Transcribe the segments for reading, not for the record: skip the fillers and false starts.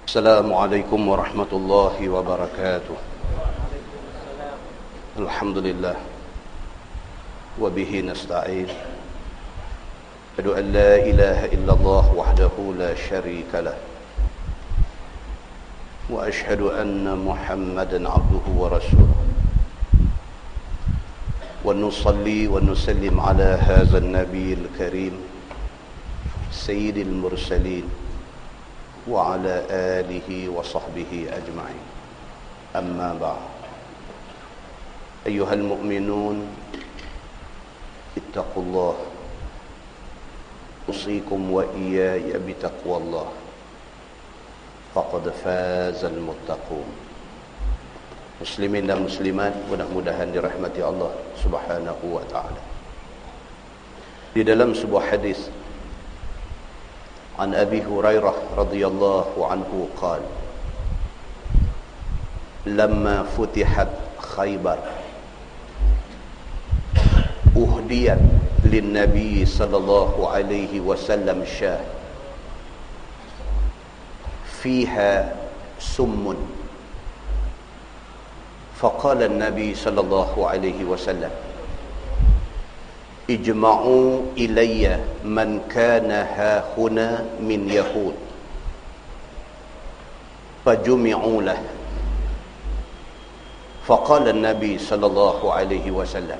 السلام عليكم ورحمة الله وبركاته. الحمد لله وبه نستعين. أشهد أن لا إله إلا الله وحده لا شريك له، وأشهد أن محمدا عبده ورسوله، ونصلي ونسلم على هذا النبي الكريم سيد المرسلين وعلى آله وصحبه أجمعين. أما بعد، أيها المؤمنون اتقوا الله، أوصيكم وإياي بتقوى الله، فقد فاز المتقون. Muslimin dan muslimat, mudah-mudahan dirahmati Allah Subhanahu wa taala. Di dalam sebuah hadis عن أبي هريرة رضي الله عنه قال: لما فتحت خيبر أهديت للنبي صلى الله عليه وسلم شاة فيها سم، فقال النبي صلى الله عليه وسلم: اجمعوا إلي من كان هاهنا من يهود، فجمعوا له. فقال النبي صلى الله عليه وسلم: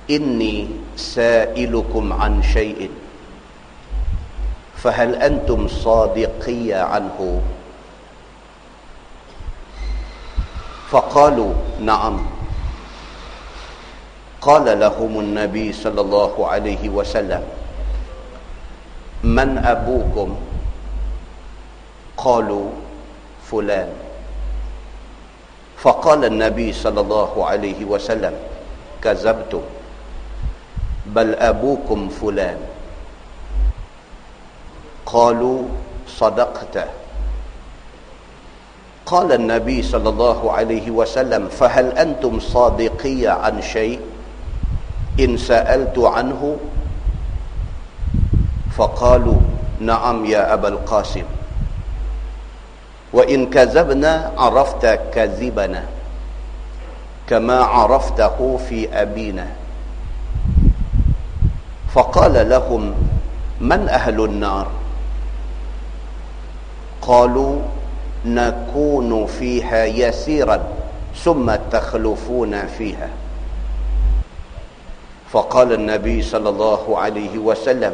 إني سائلكم عن شيء فهل أنتم صادقي عنه؟ فقالوا: نعم. قال لهم النبي صلى الله عليه وسلم: من أبوكم؟ قالوا: فلان. فقال النبي صلى الله عليه وسلم: كذبتم، بل أبوكم فلان. قالوا: صدقت. قال النبي صلى الله عليه وسلم: فهل أنتم صادقي عن شيء إن سألت عنه؟ فقالوا: نعم يا أبا القاسم، وإن كذبنا عرفت كذبنا كما عرفته في أبينا. فقال لهم: من أهل النار؟ قالوا: نكون فيها يسيرا ثم تخلفون فيها. فقال النبي صلى الله عليه وسلم: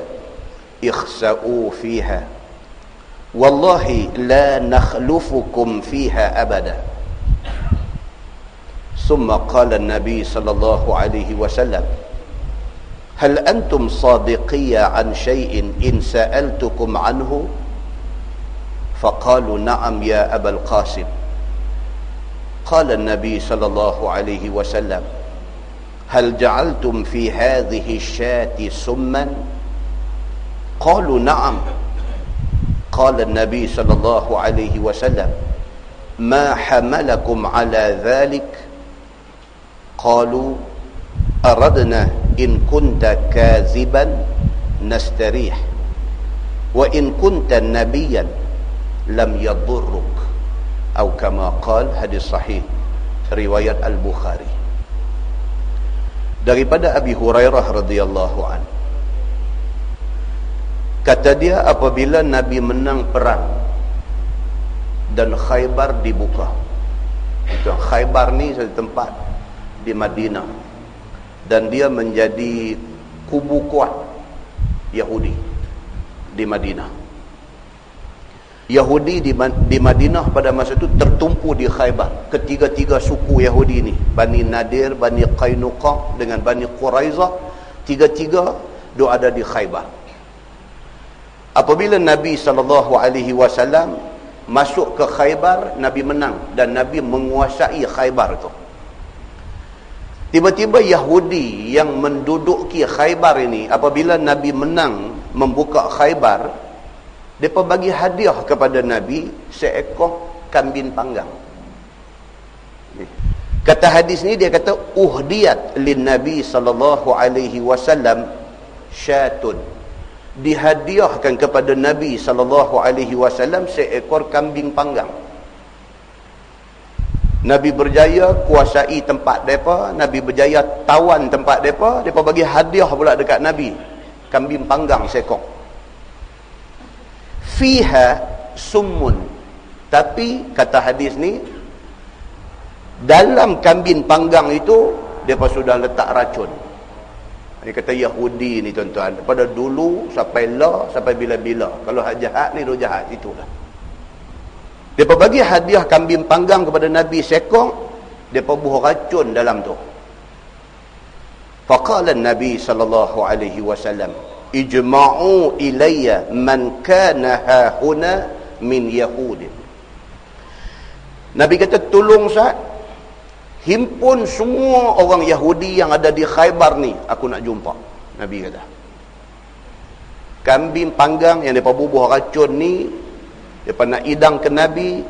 اخسئوا فيها، والله لا نخلفكم فيها أبدا. ثم قال النبي صلى الله عليه وسلم: هل أنتم صادقي عن شيء إن سألتكم عنه؟ فقالوا: نعم يا أبا القاسم. قال النبي صلى الله عليه وسلم: هل جعلتم في هذه الشاة سما؟ قالوا: نعم. قال النبي صلى الله عليه وسلم: ما حملكم على ذلك؟ قالوا: أردنا إن كنت كاذبا نستريح، وإن كنت نبيا لم يضرك، أو كما قال. Hadis sahih riwayat Al-Bukhari. Daripada Abi Hurairah radhiyallahu an, kata dia, apabila Nabi menang perang dan Khaybar dibuka. Khaybar ni satu tempat di Madinah, dan dia menjadi kubu kuat Yahudi di Madinah. Yahudi di Madinah pada masa itu tertumpu di Khaybar. Ketiga-tiga suku Yahudi ni, Bani Nadir, Bani Qainuqa dengan Bani Quraizah, tiga-tiga dia ada di Khaybar. Apabila Nabi SAW masuk ke Khaybar, Nabi menang dan Nabi menguasai Khaybar itu. Tiba-tiba Yahudi yang menduduki Khaybar ini, apabila Nabi menang membuka Khaybar, mereka bagi hadiah kepada Nabi seekor kambing panggang. Kata hadis ni, dia kata uhdiyat lin Nabi sallallahu alaihi wasallam syatun. dihadiahkan kepada Nabi SAW seekor kambing panggang. Nabi berjaya kuasai tempat mereka, Nabi berjaya tawan tempat mereka, mereka bagi hadiah pula dekat Nabi, kambing panggang seekor. Fiha summun, tapi kata hadis ni, dalam kambing panggang itu mereka sudah letak racun. Dia kata Yahudi ni tuan-tuan, daripada dulu sampai bila-bila, kalau hak jahat ni, roh jahat itulah. Mereka bagi hadiah kambing panggang kepada Nabi sekong, mereka buah racun dalam tu. Faqala Nabi SAW, ijma'u ilayya man kana hahuna min Yahudi. Nabi kata, tolong Sa'ad, himpun semua orang Yahudi yang ada di Khaybar ni, aku nak jumpa. Nabi kata, kambing panggang yang mereka bubuh racun ni, mereka nak idang ke Nabi,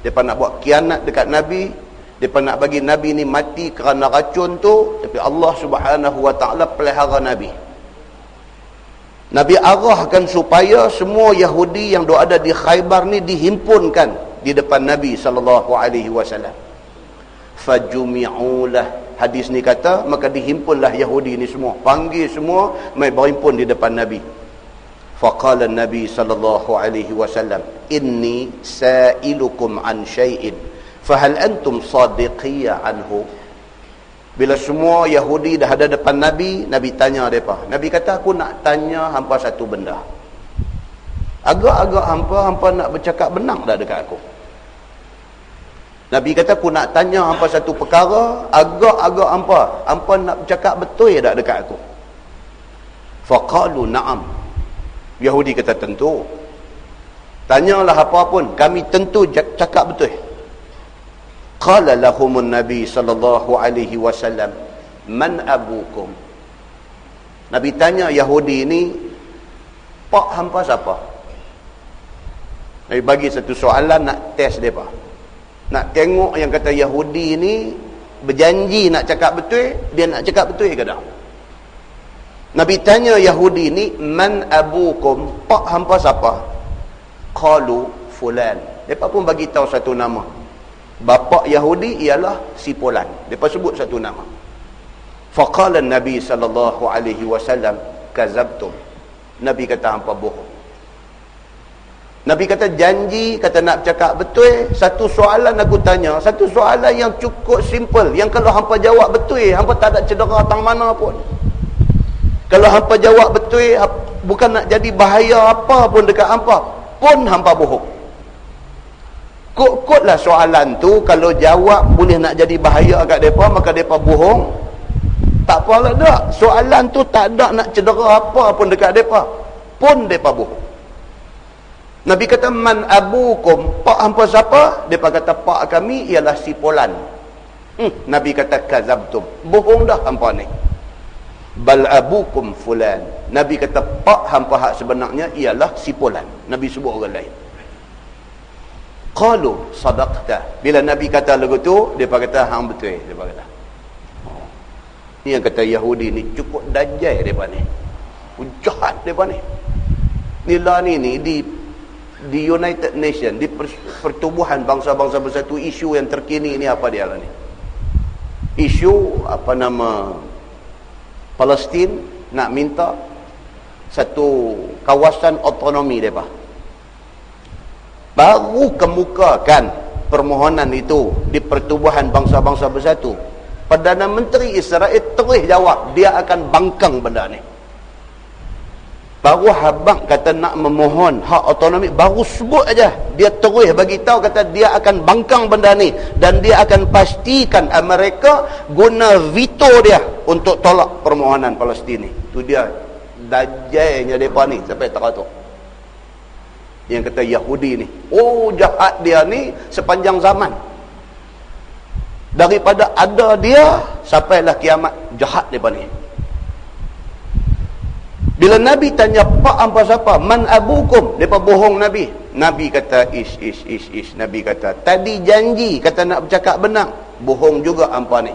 mereka nak buat kianat dekat Nabi, mereka nak bagi Nabi ni mati kerana racun tu, tapi Allah Subhanahu Wa Ta'ala pelihara Nabi. Nabi arahkan supaya semua Yahudi yang ada di Khaybar ni dihimpunkan di depan Nabi SAW. Fajumi'ulah, hadis ni kata, maka dihimpunlah Yahudi ni semua, panggil semua, mai berhimpun di depan Nabi. Faqala Nabi SAW, inni sa'ilukum an syai'in fahal antum sadiqiyya anhu. Bila semua Yahudi dah ada depan Nabi, Nabi tanya mereka. Nabi kata, aku nak tanya hampa satu benda. Agak-agak hampa nak bercakap benar dah dekat aku. Nabi kata, aku nak tanya hampa satu perkara, agak-agak hampa nak bercakap betul tak dekat aku. Faqalu na'am. Yahudi kata, tentu. Tanyalah apa pun, kami tentu cakap betul. Qala lahumun Nabi SAW, man abukum. Nabi tanya Yahudi ni, pak hampa siapa? Nabi bagi satu soalan nak test mereka, nak tengok yang kata Yahudi ni berjanji nak cakap betul, dia nak cakap betul ke tak? Nabi tanya Yahudi ni, man abukum, pak hampa siapa? Qalu fulan. Mereka pun bagi tahu satu nama. Bapa Yahudi ialah si Fulan. Mereka sebut satu nama. Faqala Nabi SAW, kazabtum. Nabi kata hampa bohong. Nabi kata janji, kata nak cakap betul. Satu soalan aku tanya, satu soalan yang cukup simple, yang kalau hampa jawab betul, hampa tak ada cedera tang mana pun. Kalau hampa jawab betul, bukan nak jadi bahaya apa pun dekat hampa, pun hampa bohong. Kot-kotlah soalan tu, kalau jawab boleh nak jadi bahaya kat mereka, maka mereka bohong. Tak apalah dah. Soalan tu tak ada nak cedera apa pun dekat mereka, pun mereka bohong. Nabi kata, man abukum, pak hampa siapa? Mereka kata, pak kami ialah si Fulan. Nabi kata, kazabtum, bohong dah hampa ni. Bal abukum fulan. Nabi kata, pak hampa hak sebenarnya ialah si Fulan. Nabi sebut orang lain. Qalu sadaqta. Bila Nabi kata lagu tu, dia kata hang betul. Dia kata, ni yang kata Yahudi ni cukup dajjal depa ni, jahat depa ni. Nila ni di United Nations, di pertubuhan bangsa-bangsa bersatu, isu yang terkini ni apa dia lah ni? Isu apa nama, Palestin nak minta satu kawasan otonomi mereka. Baru kemukakan permohonan itu di pertubuhan bangsa-bangsa bersatu, Perdana Menteri Israel terus jawab dia akan bangkang benda ni. Baru habang kata nak memohon hak otonomi, baru sebut aja dia terus bagi tahu kata dia akan bangkang benda ni, dan dia akan pastikan Amerika guna veto dia untuk tolak permohonan Palestin ni. Tu dia dajjalnya depa ni sampai teratur. Yang kata Yahudi ni, oh jahat dia ni sepanjang zaman. Daripada ada dia sampailah kiamat, jahat depa ni. Bila Nabi tanya, pak hampa siapa? Man abukum? Depa bohong Nabi. Nabi kata, ish. Nabi kata, tadi janji kata nak bercakap benar, bohong juga hampa ni.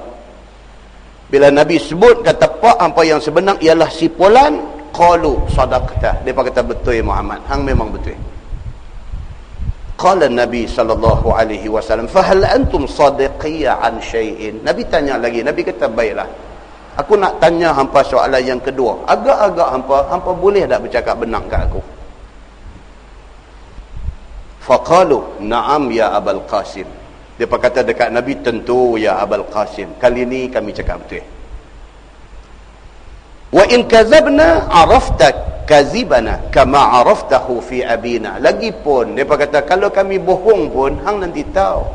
Bila Nabi sebut kata pak hampa yang sebenar ialah si Fulan, Qalu sadaqta. Dia kata betul Muhammad, hang memang betul. Qala Nabi sallallahu alaihi wasallam, "Fa hal antum sadiqiyya an syai'in?" Nabi tanya lagi. Nabi kata, "Baiklah. Aku nak tanya hampa soalan yang kedua. Agak-agak hampa boleh tak bercakap benar kat aku?" Faqalu, "Na'am ya Abul Qasim." Dia kata dekat Nabi, "Tentu ya Abul Qasim. Kali ni kami cakap betul." Wa in kadzabna arafta kazibana kama araftahu fi abina. Lagipun dia kata kalau kami bohong pun hang nanti tahu.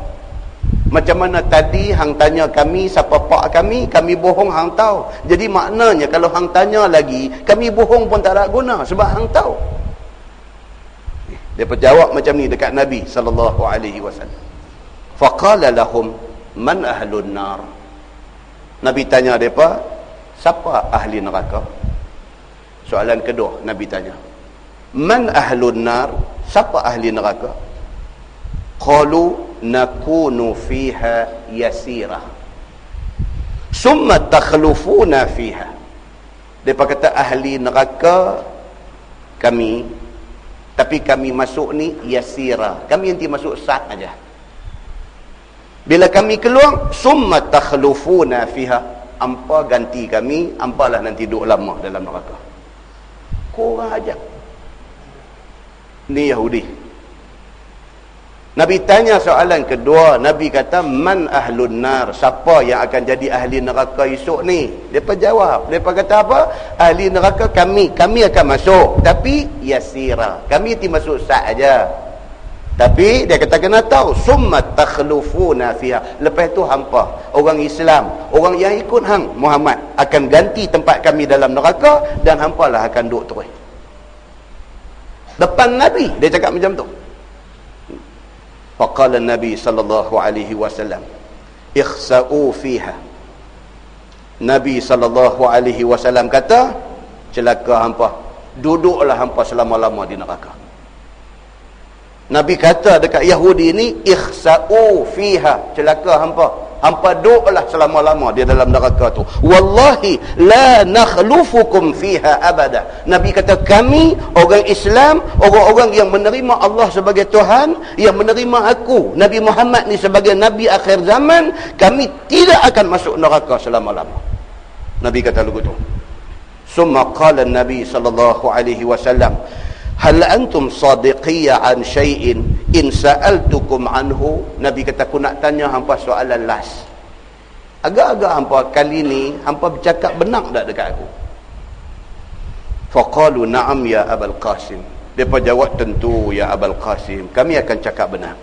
Macam mana tadi hang tanya kami siapa pak kami bohong hang tahu. Jadi maknanya kalau hang tanya lagi, kami bohong pun tak ada guna sebab hang tahu. Dia jawab macam ni dekat Nabi sallallahu alaihi wasallam. Faqala lahum man ahlun nar. Nabi tanya depa, siapa ahli neraka? Soalan kedua Nabi tanya, man ahlun nar, siapa ahli neraka? Qalu nakunu fiha yasira summa takhlufuna fiha. Depa kata ahli neraka kami, tapi kami masuk ni yasira, kami nanti masuk sat aja. Bila kami keluar, summa takhlufuna fiha, hampa ganti kami, hampalah nanti duduk lama dalam neraka. Korang ajak. Ni Yahudi. Nabi tanya soalan kedua, Nabi kata man ahlun nar, siapa yang akan jadi ahli neraka esok ni? Depa jawab, depa kata apa? Ahli neraka kami akan masuk, tapi yasira, kami ti masuk sat aja. Tapi dia kata kena tahu, summa takhlufuna fiha, lepas tu hampa orang Islam, orang yang ikut hang Muhammad akan ganti tempat kami dalam neraka dan hampalah akan duduk terus. Depan Nabi dia cakap macam tu. Faqala Nabi sallallahu alaihi wasallam, ikhsa'u fiha. Nabi sallallahu alaihi wasallam kata, celaka hampa, duduklah hampa selama-lama di neraka. Nabi kata dekat Yahudi ni, ikhsa'u fiha, celaka hampa duduklah selama-lama di dalam neraka tu. Wallahi la nakhlufukum fiha abada. Nabi kata kami orang Islam, orang-orang yang menerima Allah sebagai Tuhan, yang menerima aku Nabi Muhammad ni sebagai Nabi akhir zaman, kami tidak akan masuk neraka selama-lama. Nabi kata begitu. Summa qala Nabi sallallahu alaihi wasallam, hal antum sadiqiyya an syai'in in sa'altukum anhu. Nabi kata aku nak tanya hampa soalan last. Agak-agak hampa kali ni hampa bercakap benar tak dekat aku? Faqalu na'am ya Abul Qasim. Depa jawab tentu ya Abul Qasim, kami akan cakap benar.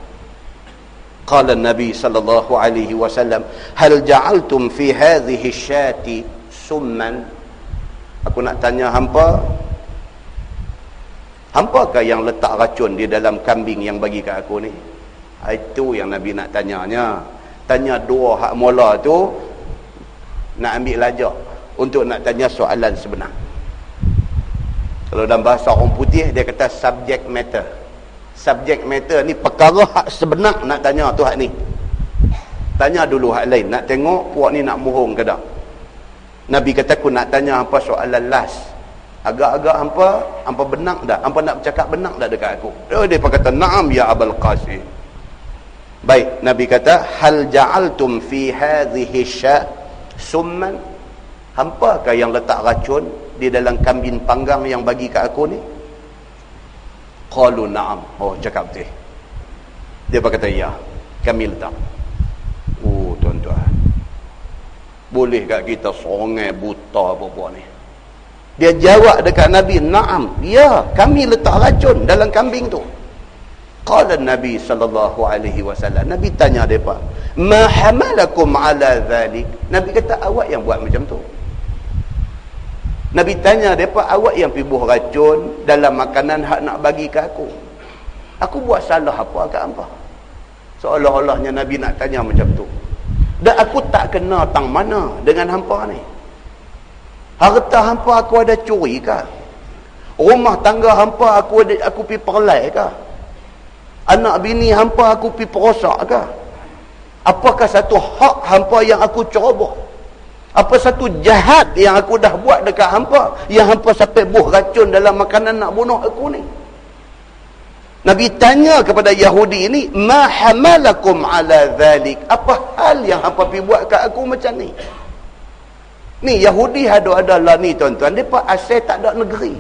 Qala Nabi sallallahu alaihi wasallam, hal ja'altum fi hadhihi syati summan. Aku nak tanya hampa, hampakah yang letak racun di dalam kambing yang bagi kat aku ni? Itu yang Nabi nak tanyanya. Tanya dua hak mula tu, nak ambil lajak untuk nak tanya soalan sebenar. Kalau dalam bahasa orang putih, dia kata subject matter. Subject matter ni perkara hak sebenar nak tanya tu hak ni. Tanya dulu hak lain, nak tengok puak ni nak bohong ke tak. Nabi kata aku nak tanya apa soalan last. Agak-agak hampa benar tak? Hampa nak bercakap benar tak dekat aku? Dia kata na'am ya Abul Qasim. Baik, Nabi kata hal ja'altum fi hadhihi sya summan. Hampakah yang letak racun di dalam kambing panggang yang bagi kat aku ni? Qalu na'am. Oh, cakap betul. Dia kata ya, kami letak. Oh, tuan-tuan, boleh kat kita songai buta apa-apa ni? Dia jawab dekat Nabi, na'am, ya, kami letak racun dalam kambing tu. Qala Nabi sallallahu alaihi wasallam, Nabi tanya depa, ma hamalakum ala dhalik? Nabi kata awak yang buat macam tu. Nabi tanya depa, awak yang pergi buah racun dalam makanan hak nak bagi ke aku. Aku buat salah apa kat hangpa? Seolah-olahnya Nabi nak tanya macam tu. Dan aku tak kena tang mana dengan hangpa ni. Harta hampa aku ada curi ke? Rumah tangga hampa aku pergi perlai ke? Anak bini hampa aku pergi perosak ke? Apakah satu hak hampa yang aku ceroboh? Apa satu jahat yang aku dah buat dekat hampa, yang hampa sampai buh racun dalam makanan nak bunuh aku ni? Nabi tanya kepada Yahudi ini, ma hamalakum ala dhalik, apa hal yang hampa pergi buat kat aku macam ni? Ni Yahudi ada lah ni tuan-tuan, mereka asal tak ada negeri.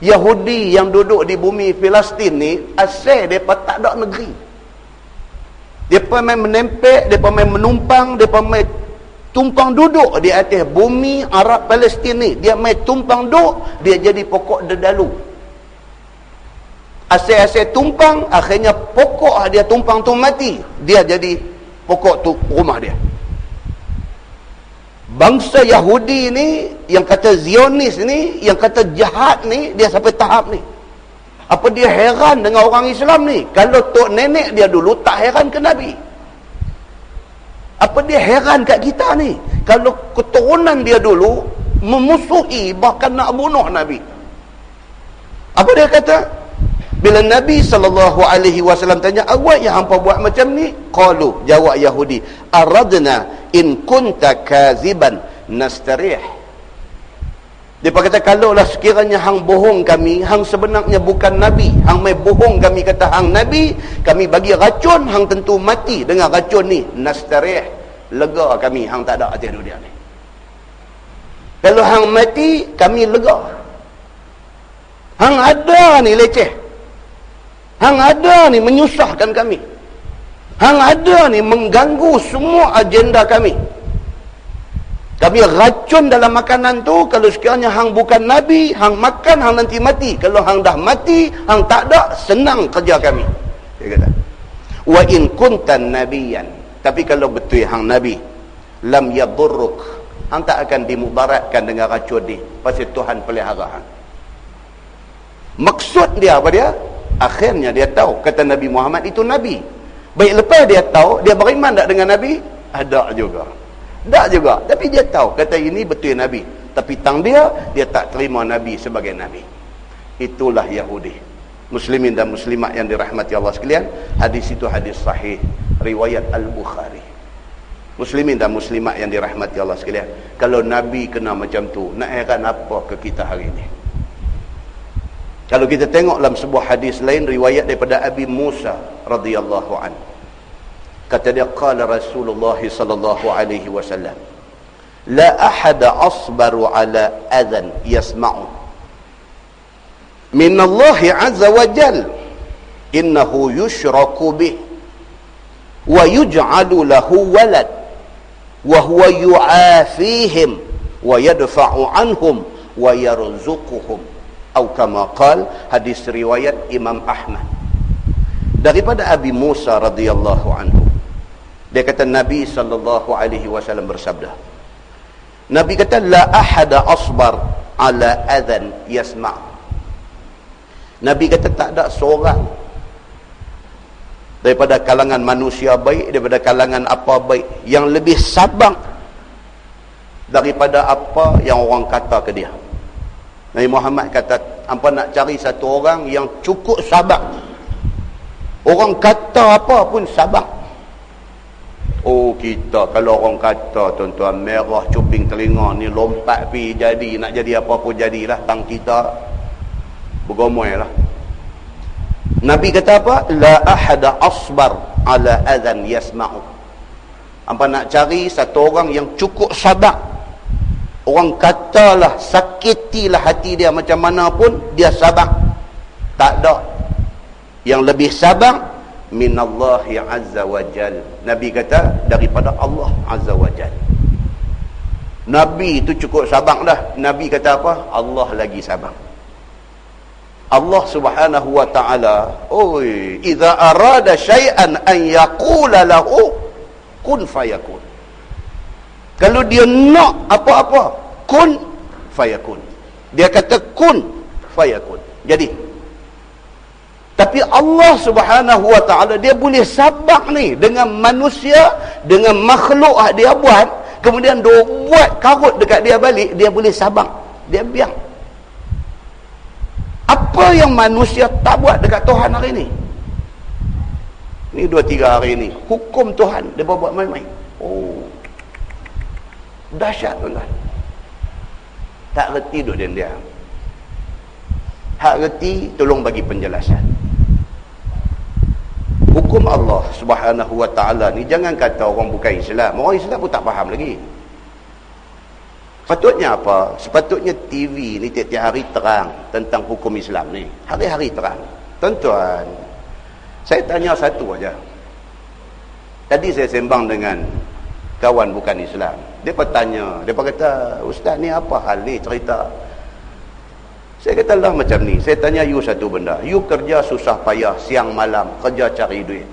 Yahudi yang duduk di bumi Palestin ni, asal mereka tak ada negeri. Mereka main menempel, mereka main menumpang, mereka main tumpang duduk di atas bumi Arab Palestin ni. Dia main tumpang duduk, dia jadi pokok dedalu. Asal-asal tumpang, akhirnya pokok dia tumpang tu mati, dia jadi pokok tu rumah dia. Bangsa Yahudi ni, yang kata Zionis ni, yang kata jahat ni, dia sampai tahap ni. Apa dia heran dengan orang Islam ni? Kalau tok nenek dia dulu tak heran ke Nabi. Apa dia heran kat kita ni? Kalau keturunan dia dulu memusuhi, bahkan nak bunuh Nabi. Apa dia kata? Bila Nabi SAW tanya, awak yang hampa buat macam ni? Qalu, jawab Yahudi, aradna in kunta kaziban nastarih. Dia kata, kalaulah sekiranya hang bohong kami, hang sebenarnya bukan Nabi, hang mai bohong kami kata hang Nabi, kami bagi racun, hang tentu mati dengan racun ni. Nastarih, lega kami hang tak ada atas dunia ni. Kalau hang mati, kami lega. Hang ada ni leceh, hang ada ni menyusahkan kami, hang ada ni mengganggu semua agenda kami. Kami racun dalam makanan tu. Kalau sekiranya hang bukan Nabi, hang makan, hang nanti mati. Kalau hang dah mati, hang tak ada, senang kerja kami. Dia kata, wa in kuntan nabiyan, tapi kalau betul hang Nabi, lam yadurruk, hang tak akan dimudaratkan dengan racun ni, pasal Tuhan pelihara hang. Maksud dia apa dia? Akhirnya dia tahu, kata Nabi Muhammad itu Nabi. Baik lepas dia tahu, dia beriman tak dengan Nabi? Ada juga. Tak juga. Tapi dia tahu, kata ini betul Nabi. Tapi tang dia tak terima Nabi sebagai Nabi. Itulah Yahudi. Muslimin dan muslimat yang dirahmati Allah sekalian, hadis itu hadis sahih, riwayat Al-Bukhari. Muslimin dan muslimat yang dirahmati Allah sekalian, kalau Nabi kena macam tu, nak heran apa ke kita hari ini? Kalau kita tengok dalam sebuah hadis lain, riwayat daripada Abi Musa radhiyallahu an, kata dia, qala Rasulullah sallallahu alaihi wasallam, la ahada asbaru ala adhan yasma'u min Allah azza wa jal, innahu yushraku bih wa yuj'alu lahu walad wa huwa yu'afihim wa yadfa'u anhum wa yarzuquhum, atau kama qal, hadis riwayat Imam Ahmad daripada Abi Musa radhiyallahu anhu. Dia kata Nabi SAW bersabda, Nabi kata, la ahada asbar ala adhan yasma'. Nabi kata tak ada seorang daripada kalangan manusia baik, daripada kalangan apa baik, yang lebih sabar daripada apa yang orang kata ke dia. Nabi Muhammad kata, hampa nak cari satu orang yang cukup sabar. Orang kata apa pun sabar. Oh, kita kalau orang kata tuan-tuan, merah cuping telinga ni, lompat pi jadi, nak jadi apa pun jadilah, tang kita bergomoy lah. Nabi kata apa? La ahada asbar ala adhan yasma'u. Hampa nak cari satu orang yang cukup sabar. Orang katalah, sakitilah hati dia macam mana pun, dia sabar. Tak ada yang lebih sabar minallahi azza wa jal. Nabi kata daripada Allah azza wa jal. Nabi itu cukup sabar dah. Nabi kata apa? Allah lagi sabar. Allah subhanahu wa ta'ala, oi, idza arada syai'an an yaqula lahu kun fayakun. Kalau dia nak apa-apa, kun fayakun. Dia kata kun fayakun, jadi. Tapi Allah subhanahu wa ta'ala, dia boleh sabar ni dengan manusia, dengan makhluk dia buat, kemudian dia buat karut dekat dia balik, dia boleh sabar, dia biar. Apa yang manusia tak buat dekat Tuhan hari ni? Ni 2-3 hari ni, hukum Tuhan dia buat main-main. Oh, Dahsyat tuan-tuan. Tak reti duk diam-diam. Hak reti tolong bagi penjelasan. Hukum Allah Subhanahu wa taala ni jangan kata orang bukan Islam. Orang Islam pun tak faham lagi. Sepatutnya apa? Sepatutnya TV ni tiap-tiap hari terang tentang hukum Islam ni. Hari-hari terang. Tuan-tuan, saya tanya satu aja. Tadi saya sembang dengan kawan bukan Islam. Dia bertanya, dia kata, "Ustaz ni apa hal ni cerita?" Saya kata lah macam ni. Saya tanya you satu benda. You kerja susah payah siang malam, kerja cari duit.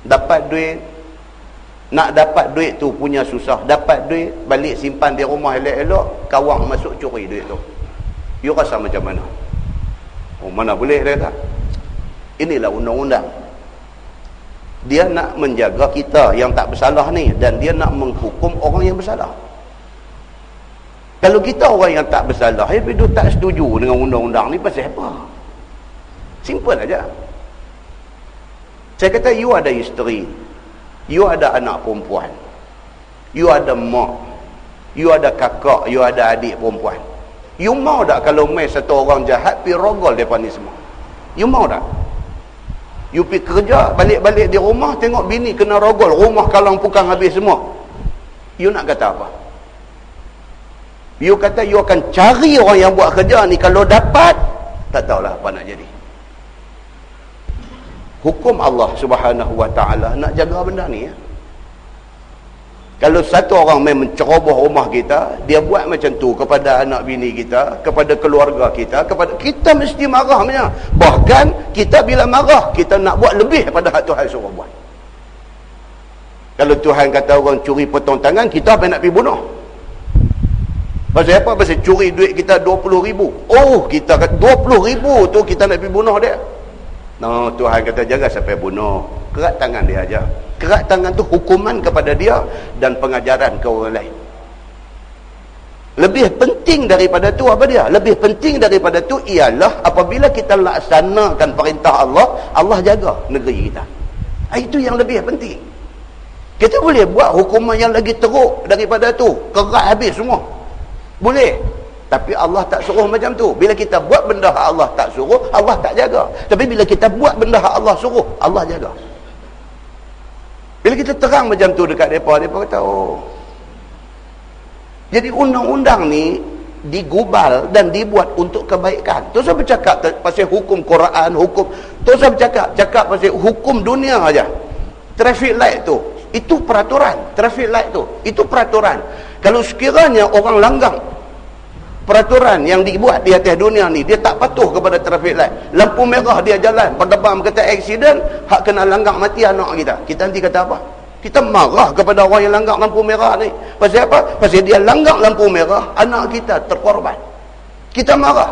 Dapat duit, nak dapat duit tu punya susah. Dapat duit, balik simpan di rumah elok-elok, kawang masuk curi duit tu. You rasa macam mana? Oh, mana boleh dia kata. Inilah undang-undang. Dia nak menjaga kita yang tak bersalah ni, dan dia nak menghukum orang yang bersalah. Kalau kita orang yang tak bersalah, tapi dia tak setuju dengan undang-undang ni, pasal apa? Simple aja. Saya kata, you ada isteri, you ada anak perempuan, you ada mak, you ada kakak, you ada adik perempuan. You mau tak kalau mai satu orang jahat pi rogol depan ni semua? You mau tak? You pi kerja, balik-balik di rumah, tengok bini kena rogol, rumah kalang pukang habis semua. You nak kata apa? You kata you akan cari orang yang buat kerja ni, kalau dapat, tak tahulah apa nak jadi. Hukum Allah Subhanahu wa taala nak jaga benda ni ya. Kalau satu orang main menceroboh rumah kita, dia buat macam tu kepada anak bini kita, kepada keluarga kita, kita mesti marah punya. Bahkan kita bila marah, kita nak buat lebih daripada hak Tuhan suruh buat. Kalau Tuhan kata orang curi potong tangan, kita apa nak pergi bunuh? Pasal apa? Pasal curi duit kita 20,000. Oh, kita kata 20,000 tu kita nak pergi bunuh dia. No, Tuhan kata jangan sampai bunuh. Kerat tangan dia aja. Kerat tangan tu hukuman kepada dia dan pengajaran ke orang lain. Lebih penting daripada tu apa dia? Lebih penting daripada tu ialah apabila kita laksanakan perintah Allah, Allah jaga negeri kita. Itu yang lebih penting. Kita boleh buat hukuman yang lagi teruk daripada tu. Kerat habis semua. Boleh. Tapi Allah tak suruh macam tu. Bila kita buat benda hak Allah tak suruh, Allah tak jaga. Tapi bila kita buat benda hak Allah suruh, Allah jaga. Bila kita terang macam tu dekat mereka, mereka kata, oh. Jadi undang-undang ni digubal dan dibuat untuk kebaikan. Tu saya bercakap pasal hukum Quran, hukum. Tu saya cakap pasal hukum dunia aja. Traffic light tu, itu peraturan. Traffic light tu, itu peraturan. Kalau sekiranya orang langgar peraturan yang dibuat di atas dunia ni, dia tak patuh kepada traffic light, lampu merah dia jalan, berdebam kata aksiden, hak kena langgar mati anak kita. Kita nanti kata apa? Kita marah kepada orang yang langgar lampu merah ni. Pasal apa? Pasal dia langgar lampu merah, anak kita terkorban. Kita marah.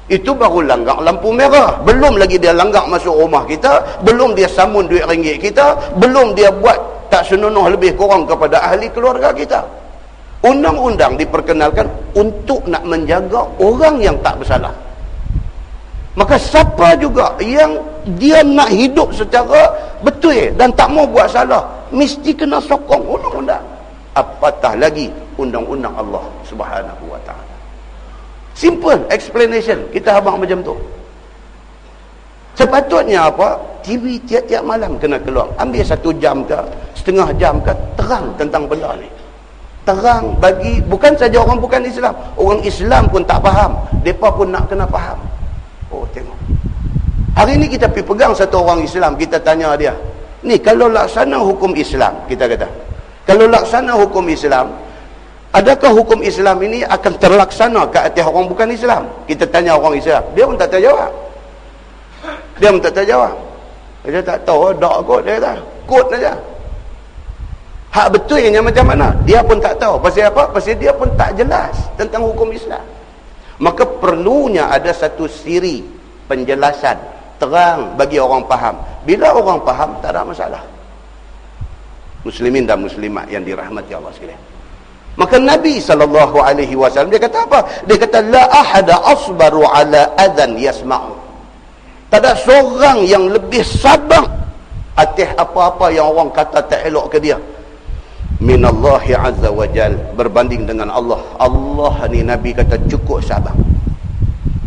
Itu baru langgar lampu merah. Belum lagi dia langgar masuk rumah kita, belum dia samun duit ringgit kita, belum dia buat tak senonoh lebih kurang kepada ahli keluarga kita. Undang-undang diperkenalkan untuk nak menjaga orang yang tak bersalah. Maka siapa juga yang dia nak hidup secara betul dan tak mau buat salah, mesti kena sokong undang-undang. Apatah lagi undang-undang Allah Subhanahu wa taala. Simple explanation. Kita habang macam tu. Sepatutnya apa? TV tiap-tiap malam kena keluar. Ambil 1 jam ke, setengah jam ke, terang tentang benda ni. Terang bagi, bukan saja orang bukan Islam, orang Islam pun tak faham, mereka pun nak kena faham. Oh, tengok hari ni kita pergi pegang satu orang Islam, kita tanya dia ni, kalau laksana hukum Islam, kita kata kalau laksana hukum Islam, adakah hukum Islam ini akan terlaksana ke atas orang bukan Islam? Kita tanya orang Islam, dia pun tak tahu jawab. Dia tak tahu, dak kot, dia kata kot saja. Hak betulnya macam mana? Dia pun tak tahu. Pasal apa? Pasal dia pun tak jelas tentang hukum Islam. Maka perlunya ada satu siri penjelasan terang bagi orang faham. Bila orang faham, tak ada masalah. Muslimin dan muslimat yang dirahmati Allah sekalian. Maka Nabi SAW dia kata apa? Dia kata la ahada asbaru ala adhan yasma'u. Tak ada seorang yang lebih sabar atas apa-apa yang orang kata tak elok ke dia. minallahi azza wa jal, berbanding dengan Allah. Allah ni Nabi kata cukup sabar.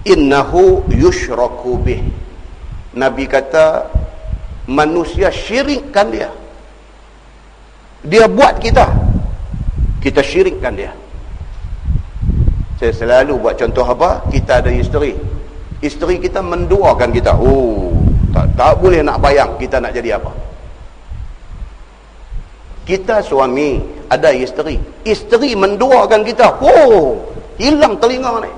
Innahu yushraku bih, Nabi kata manusia syirikkan dia. Dia buat kita syirikkan dia. Saya selalu buat contoh apa? Kita ada isteri kita menduakan kita. Tak boleh nak bayang kita nak jadi apa. Kita suami ada isteri menduakan kita. Hilang telinga ni.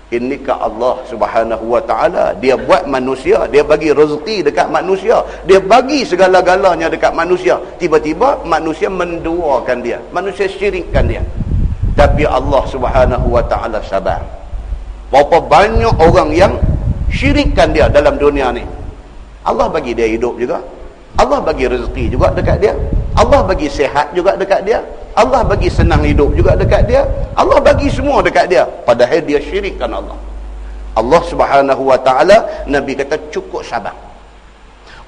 Inikah Allah subhanahu wa ta'ala, dia buat manusia, dia bagi rezeki dekat manusia, dia bagi segala-galanya dekat manusia. Tiba-tiba manusia menduakan dia, manusia syirikkan dia. Tapi Allah subhanahu wa ta'ala sabar. Berapa banyak orang yang syirikkan dia dalam dunia ni. Allah bagi dia hidup juga, Allah bagi rezeki juga dekat dia, Allah bagi sihat juga dekat dia, Allah bagi senang hidup juga dekat dia, Allah bagi semua dekat dia, padahal dia syirikkan Allah. Allah subhanahu wa ta'ala, Nabi kata cukup sabar.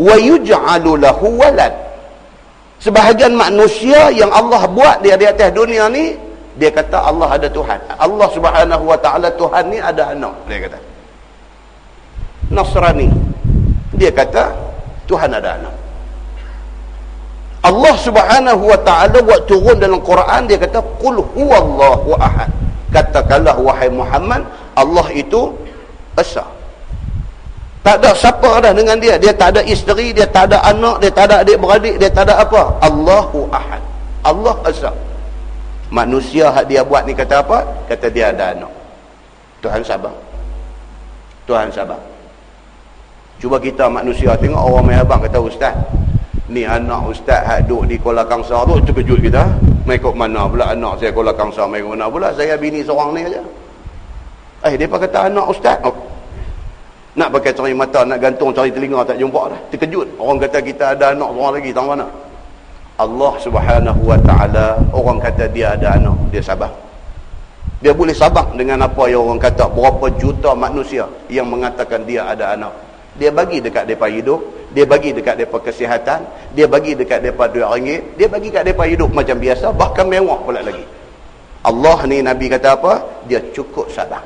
Wa yuj'alu lahu walad, sebahagian manusia yang Allah buat dia di atas dunia ni, dia kata Allah ada Tuhan. Allah subhanahu wa ta'ala Tuhan ni ada anak, dia kata. Nasrani, dia kata Tuhan ada anak. Allah subhanahu wa ta'ala buat turun dalam Quran, dia kata qul huwallahu ahad, katakanlah wahai Muhammad, Allah itu esa. Tak ada siapa dah dengan dia. Dia tak ada isteri, dia tak ada anak, dia tak ada adik-beradik, dia tak ada apa. Allahu ahad, Allah esa. Manusia hak dia buat ni kata apa? Kata dia ada anak. Tuhan sabar. Tuhan sabar. Cuba kita manusia tengok orang main abang kata, ustaz, ni anak ustaz hak duduk di Kuala Kangsar tu, terkejut kita. Mai kok mana pula anak saya Kuala Kangsar, mai mana pula saya bini seorang ni aja. Depa kata anak ustaz. Nak pakai cari mata, nak gantung cari telinga, tak jumpa dah. Terkejut. Orang kata kita ada anak seorang lagi, tahu mana? Allah subhanahu wa ta'ala, orang kata dia ada anak, dia sabar. Dia boleh sabar dengan apa yang orang kata. Berapa juta manusia yang mengatakan dia ada anak. Dia bagi dekat mereka hidup, dia bagi dekat mereka kesihatan, dia bagi dekat mereka RM2, dia bagi dekat mereka hidup macam biasa, bahkan mewah pula lagi. Allah ni Nabi kata apa? Dia cukup sabar.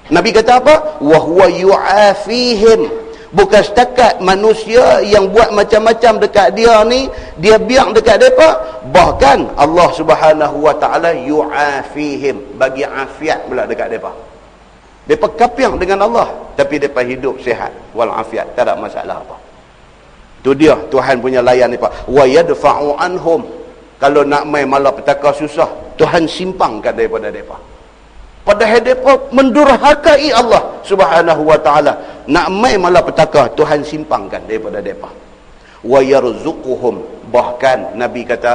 Nabi kata apa? Wa huwa yu'afihim. Bukan setakat manusia yang buat macam-macam dekat dia ni, dia biar dekat mereka, bahkan Allah subhanahu wa ta'ala yu'afihim, bagi afiat pula dekat mereka. Mereka kapiang dengan Allah, tapi mereka hidup sihat walafiat, tak ada masalah apa. Tu dia Tuhan punya layan ni Pak. Wa yadfa'u anhum, kalau nak mai malapetaka susah, Tuhan simpangkan daripada mereka. Padahal mereka mendurhakai Allah subhanahu wa ta'ala. Nak mai malapetaka, Tuhan simpangkan daripada mereka. Wa yarzuquhum, bahkan Nabi kata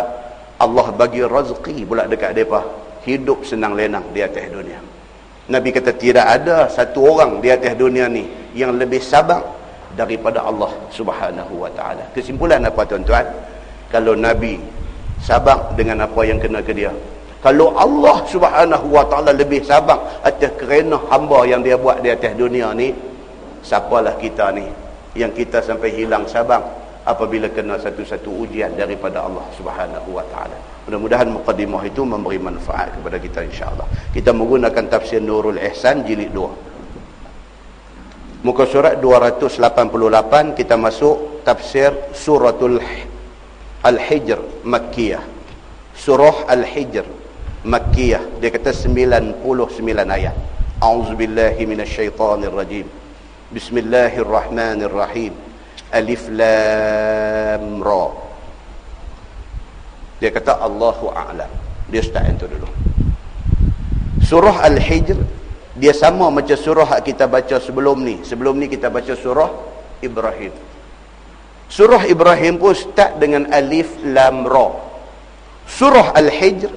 Allah bagi rezeki pula dekat mereka, hidup senang lenang di atas dunia. Nabi kata tidak ada satu orang di atas dunia ni yang lebih sabar daripada Allah subhanahu wa ta'ala. Kesimpulan apa tuan-tuan? Kalau Nabi sabar dengan apa yang kena ke dia, kalau Allah subhanahu wa ta'ala lebih sabar atas kerana hamba yang dia buat di atas dunia ni, siapalah kita ni yang kita sampai hilang sabar apabila kena satu-satu ujian daripada Allah subhanahu wa ta'ala. Mudah-mudahan muqaddimah itu memberi manfaat kepada kita insya-Allah. Kita menggunakan tafsir Nurul Ihsan jilid 2. Muka surat 288, kita masuk tafsir suratul Al-Hijr Makkiyah. Surah Al-Hijr Makkiyah, dia kata 99 ayat. A'udzubillahi minasyaitonirrajim. Bismillahirrahmanirrahim. Alif Lam Ra. Dia kata Allahu a'lam. Dia start itu dulu. Surah Al-Hijr dia sama macam surah yang kita baca sebelum ni. Sebelum ni kita baca surah Ibrahim. Surah Ibrahim pun start dengan Alif Lam Ra. Surah Al-Hijr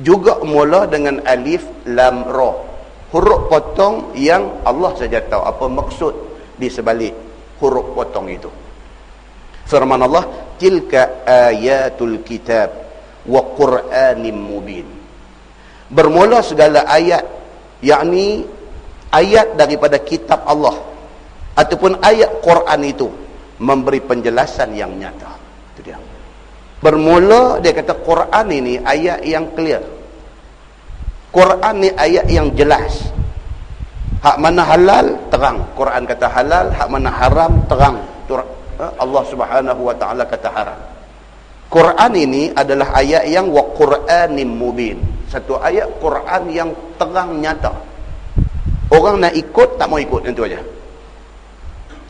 juga mula dengan Alif Lam Ra. Huruf potong yang Allah saja tahu apa maksud di sebalik huruf potong itu. Firman Allah, tilka ayatul kitab wa qur'anim mubin. Bermula segala ayat, yakni ayat daripada kitab Allah ataupun ayat Quran itu memberi penjelasan yang nyata. Itu dia. Bermula dia kata Quran ini ayat yang clear. Quran ni ayat yang jelas. Hak mana halal, terang. Quran kata halal, hak mana haram, terang. Allah Subhanahu wa taala kata haram. Quran ini adalah ayat yang wa Qur'anim mubin. Satu ayat Quran yang terang nyata. Orang nak ikut tak mau ikut, itu aja.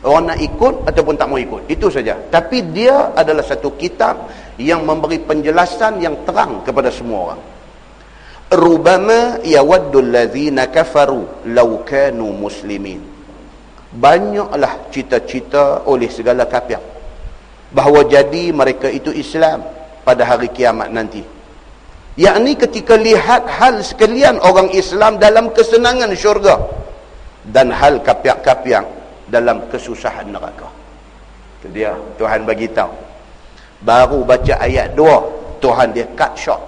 Orang nak ikut ataupun tak mau ikut, itu saja. Tapi dia adalah satu kitab yang memberi penjelasan yang terang kepada semua orang. Rubama yawaddul ladzina kafaru law kanu muslimin. Banyaklah cita-cita oleh segala kafir bahawa jadi mereka itu Islam pada hari kiamat nanti. Yakni ketika lihat hal sekalian orang Islam dalam kesenangan syurga dan hal kafir-kafir dalam kesusahan neraka. Itu dia Tuhan bagi tahu. Baru baca ayat 2, Tuhan dia cut short.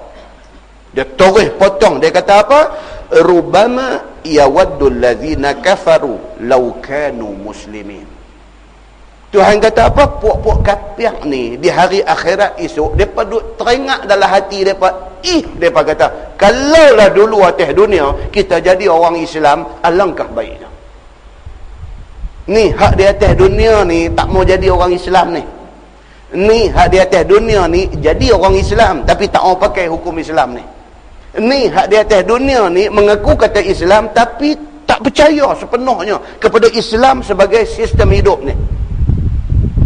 Dia toreh potong. Dia kata apa? Rubama yawaddul ladzina kafaru law kanu muslimin. Tuhan kata apa? Puak-puak kafir ni di hari akhirat esok depa duk teringat dalam hati depa, depa kata, kalaulah dulu atas dunia kita jadi orang Islam, alangkah baiknya. Ni hak di atas dunia ni tak mau jadi orang Islam ni. Ni hak di atas dunia ni jadi orang Islam tapi tak mau pakai hukum Islam ni. Ni hak di atas dunia ni mengaku kata Islam tapi tak percaya sepenuhnya kepada Islam sebagai sistem hidup ni.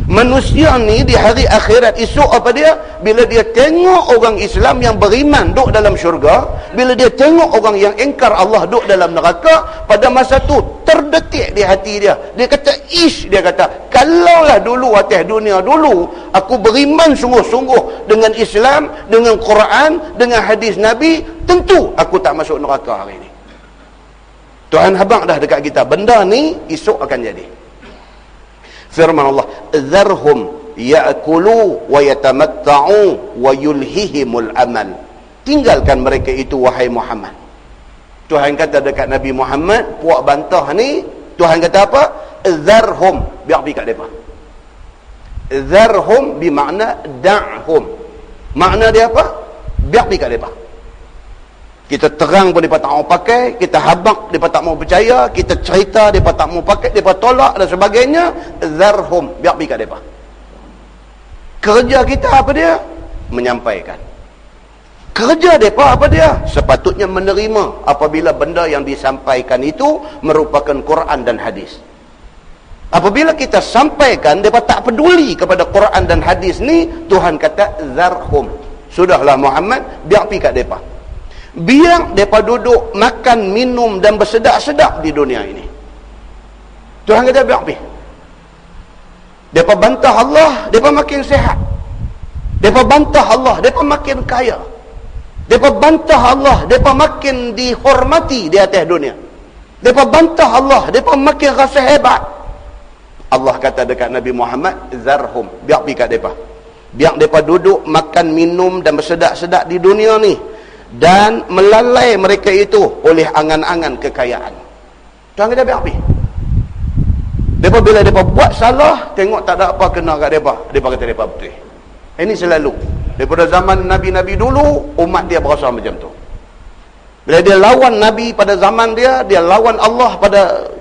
Manusia ni di hari akhirat esok apa dia? Bila dia tengok orang Islam yang beriman duduk dalam syurga, bila dia tengok orang yang ingkar Allah duduk dalam neraka, pada masa tu terdetik di hati dia. Dia kata, dia kata, kalaulah dulu atas dunia dulu aku beriman sungguh-sungguh dengan Islam, dengan Quran, dengan hadis Nabi, tentu aku tak masuk neraka hari ini. Tuhan habaq dah dekat kita, benda ni esok akan jadi. Firman Allah, "Dzarhum ya'kulu wa yatamatta'u wa yulhihimul amal." Tinggalkan mereka itu wahai Muhammad. Tuhan kata dekat Nabi Muhammad, puak bantah ni, Tuhan kata apa? Dzarhum, biar pergi kat depa. Dzarhum bermakna da'hum. Makna dia apa? Biar pergi kat depa. Kita terang pun mereka tak mau pakai, kita habaq mereka tak mau percaya, kita cerita mereka tak mau pakai, mereka tolak dan sebagainya. Zarhum, biar pergi kat mereka. Kerja kita apa dia? Menyampaikan. Kerja mereka apa dia? Sepatutnya menerima apabila benda yang disampaikan itu merupakan Quran dan hadis. Apabila kita sampaikan, mereka tak peduli kepada Quran dan hadis ni, Tuhan kata zarhum. Sudahlah Muhammad, biar pergi kat mereka. Biar mereka duduk makan, minum dan bersedap-sedap di dunia ini. Tuhan kata biar pergi. Mereka bantah Allah, mereka makin sihat. Mereka bantah Allah, mereka makin kaya. Mereka bantah Allah, mereka makin dihormati di atas dunia. Mereka bantah Allah, mereka makin rasa hebat. Allah kata dekat Nabi Muhammad, zarhum, biar pergi kat mereka. Biar mereka duduk makan, minum dan bersedap-sedap di dunia ni, dan melalai mereka itu oleh angan-angan kekayaan. Tuhan kata biar pergi. Mereka bila mereka buat salah, tengok tak ada apa kena kat mereka, mereka kata mereka betul. Ini selalu daripada zaman Nabi-Nabi dulu, umat dia berasa macam tu. Bila dia lawan Nabi pada zaman dia, dia lawan Allah pada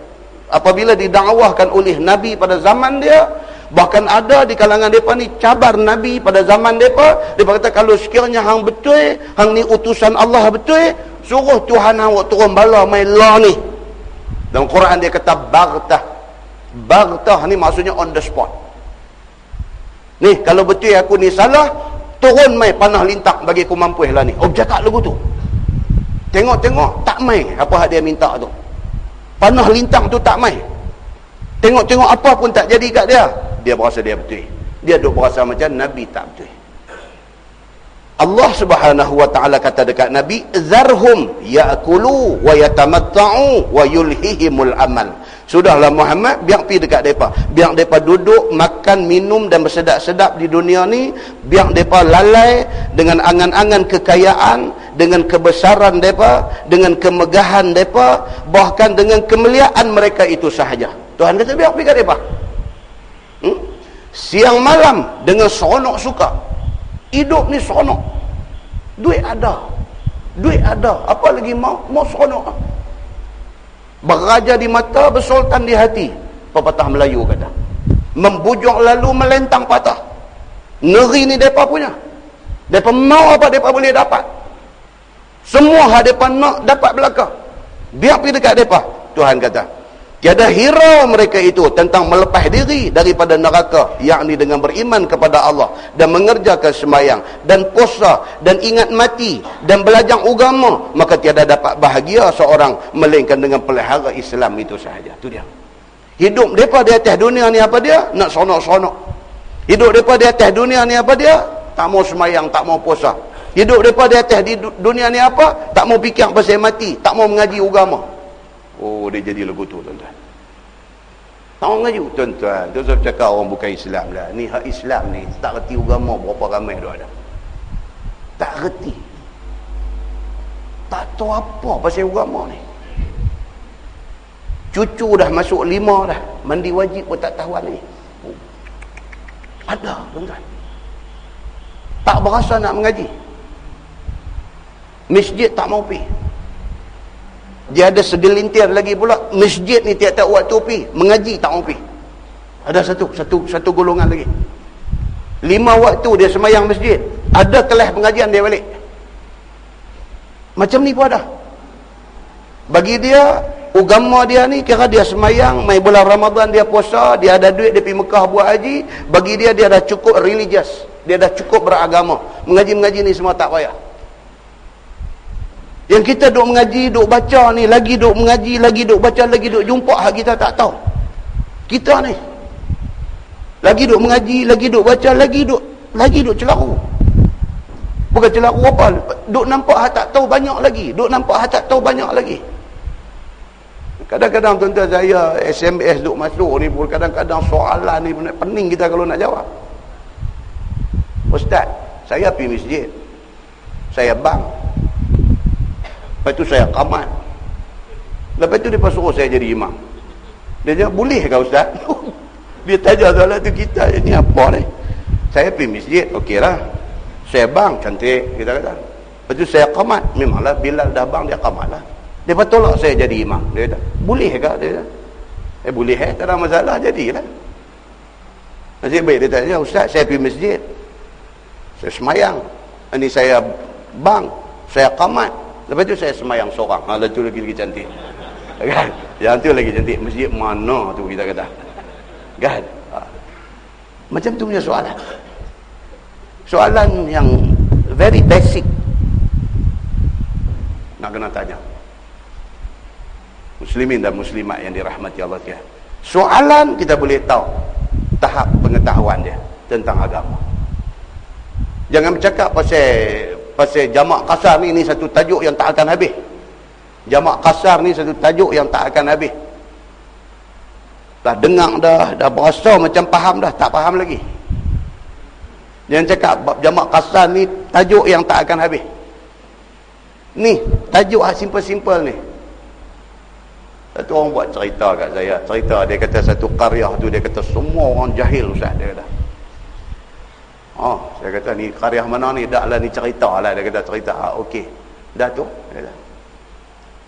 apabila didakwahkan oleh Nabi pada zaman dia. Bahkan ada di kalangan mereka ni cabar Nabi pada zaman mereka. Mereka kata kalau sekiranya hang betul, hang ni utusan Allah betul, suruh Tuhan hang buat turun bala mai law ni. Dalam Quran dia kata baghtah. Baghtah ni maksudnya on the spot. Ni kalau betul aku ni salah, turun mai panah lintak bagi aku mampu lah ni. Oh cakap lagu tu. Tengok-tengok tak mai apa hak dia minta tu. Panah lintang tu tak mai. Tengok-tengok apa pun tak jadi kat dia. Dia berasa dia betul. Dia duk berasa macam Nabi tak betul. Allah Subhanahu wa taala kata dekat Nabi, zarhum ya'kulu wa yatamatta'u wa yulhihimul amal. Sudahlah Muhammad, biar pergi dekat depa. Biar depa duduk makan, minum dan bersedap-sedap di dunia ni, biar depa lalai dengan angan-angan kekayaan, dengan kebesaran depa, dengan kemegahan depa, bahkan dengan kemuliaan mereka itu sahaja. Tuhan kata biar pergi kat depa. Siang malam dengan seronok suka Hidup ni seronok. Duit ada. Apa lagi mau seronok? Beraja di mata, bersultan di hati. Pepatah Melayu kata. Membujuk lalu melentang patah. Negeri ni mereka punya. Mereka mau apa mereka boleh dapat. Semua hal mereka nak dapat belakang. Biar pergi dekat mereka. Tuhan kata, tiada hirau mereka itu tentang melepas diri daripada neraka, yakni dengan beriman kepada Allah dan mengerjakan sembahyang dan puasa dan ingat mati dan belajar agama, maka tiada dapat bahagia seorang melainkan dengan pelihara Islam itu sahaja. Itu dia. Hidup mereka di atas dunia ni apa dia? Nak seronok-seronok. Hidup mereka di atas dunia ni apa dia? Tak mau sembahyang, tak mau puasa. Hidup mereka di atas dunia ni apa? Tak mau fikir pasal mati, tak mau mengaji agama. Oh, dia jadi lagu tu, tuan-tuan. Tak mau mengaji, tuan-tuan. Tu saya cakap orang bukan Islam lah. Ni hak Islam ni, tak reti agama berapa ramai dia ada. Tak reti. Tak tahu apa pasal agama ni. Cucu dah masuk 5 dah. Mandi wajib pun tak tahu ni. Oh. Ada, tuan-tuan. Tak berasa nak mengaji. Masjid tak mau pergi. Dia ada segelintir lagi pula masjid ni tiap-tiap waktu pergi mengaji, tak mau pergi. Ada satu golongan lagi. 5 waktu dia semayang masjid, ada kelas pengajian dia balik. Macam ni pun ada. Bagi dia, agama dia ni kira dia semayang, mai bulan Ramadan dia puasa, dia ada duit dia pergi Mekah buat haji. Bagi dia dah cukup religious, dia dah cukup beragama. Mengaji-mengaji ni semua tak payah. Yang kita duk mengaji, duk baca ni, lagi duk mengaji, lagi duk baca, lagi duk jumpa hak kita tak tahu. Kita ni lagi duk mengaji, lagi duk baca, lagi duk celaru. Bukan celaru apa? Duk nampak hak tak tahu banyak lagi. Duk nampak hak tak tahu banyak lagi. Kadang-kadang tuan-tuan saya SMS duk masuk ni pun kadang-kadang soalan ni pening kita kalau nak jawab. Ustaz, saya pergi masjid. Saya bang. Lepas tu saya qamat. Lepas tu dia suruh saya jadi imam. Dia cakap, boleh ke Ustaz? Dia tanya soalan tu kita, ni apa ni? Saya pergi masjid, okey lah. Saya bang, cantik, kita kata. Lepas tu saya qamat. Memanglah Bilal dah bang, dia qamat lah. Dia tolak saya jadi imam. Dia kata, boleh ke? Dia kata, boleh tak ada masalah, jadilah. Nasib baik dia tanya, Ustaz, saya pergi masjid. Saya semayang. Ini saya bang, saya qamat. Lepas tu saya semayang seorang. Lepas tu lagi cantik. Kan? Yang tu lagi cantik. Masjid mana tu kita kata. Kan? Macam tu punya soalan. Soalan yang very basic. Nak kena tanya. Muslimin dan muslimat yang dirahmati Allah sekalian. Soalan kita boleh tahu tahap pengetahuan dia tentang agama. Jangan bercakap pasal jamak kasar ni satu tajuk yang tak akan habis. Jamak kasar ni satu tajuk yang tak akan habis. Dah dengar dah berasa macam faham dah, tak faham lagi. Jangan cakap jamak kasar ni tajuk yang tak akan habis. Ni tajuk simple-simple ni. Satu orang buat cerita kat saya. Cerita dia kata satu qaryah tu, dia kata semua orang jahil Ustaz, dia kata. Oh, saya kata ni qaryah mana ni? Dah lah ni cerita lah. Dia kata cerita. Okey. Dah tu. Dia kata.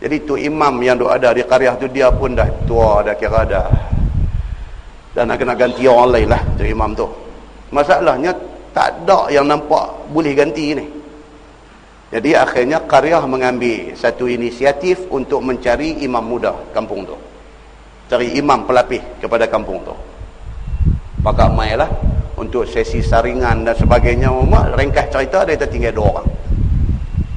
Jadi tu imam yang ada di qaryah tu, dia pun dah tua, dah kira dah nak kena ganti orang lain lah tu imam tu. Masalahnya tak ada yang nampak boleh ganti ni. Jadi akhirnya qaryah mengambil satu inisiatif untuk mencari imam muda kampung tu. Cari imam pelapis kepada kampung tu. Pakak mai lah untuk sesi saringan dan sebagainya. Ringkas cerita, dia tinggal 2 orang.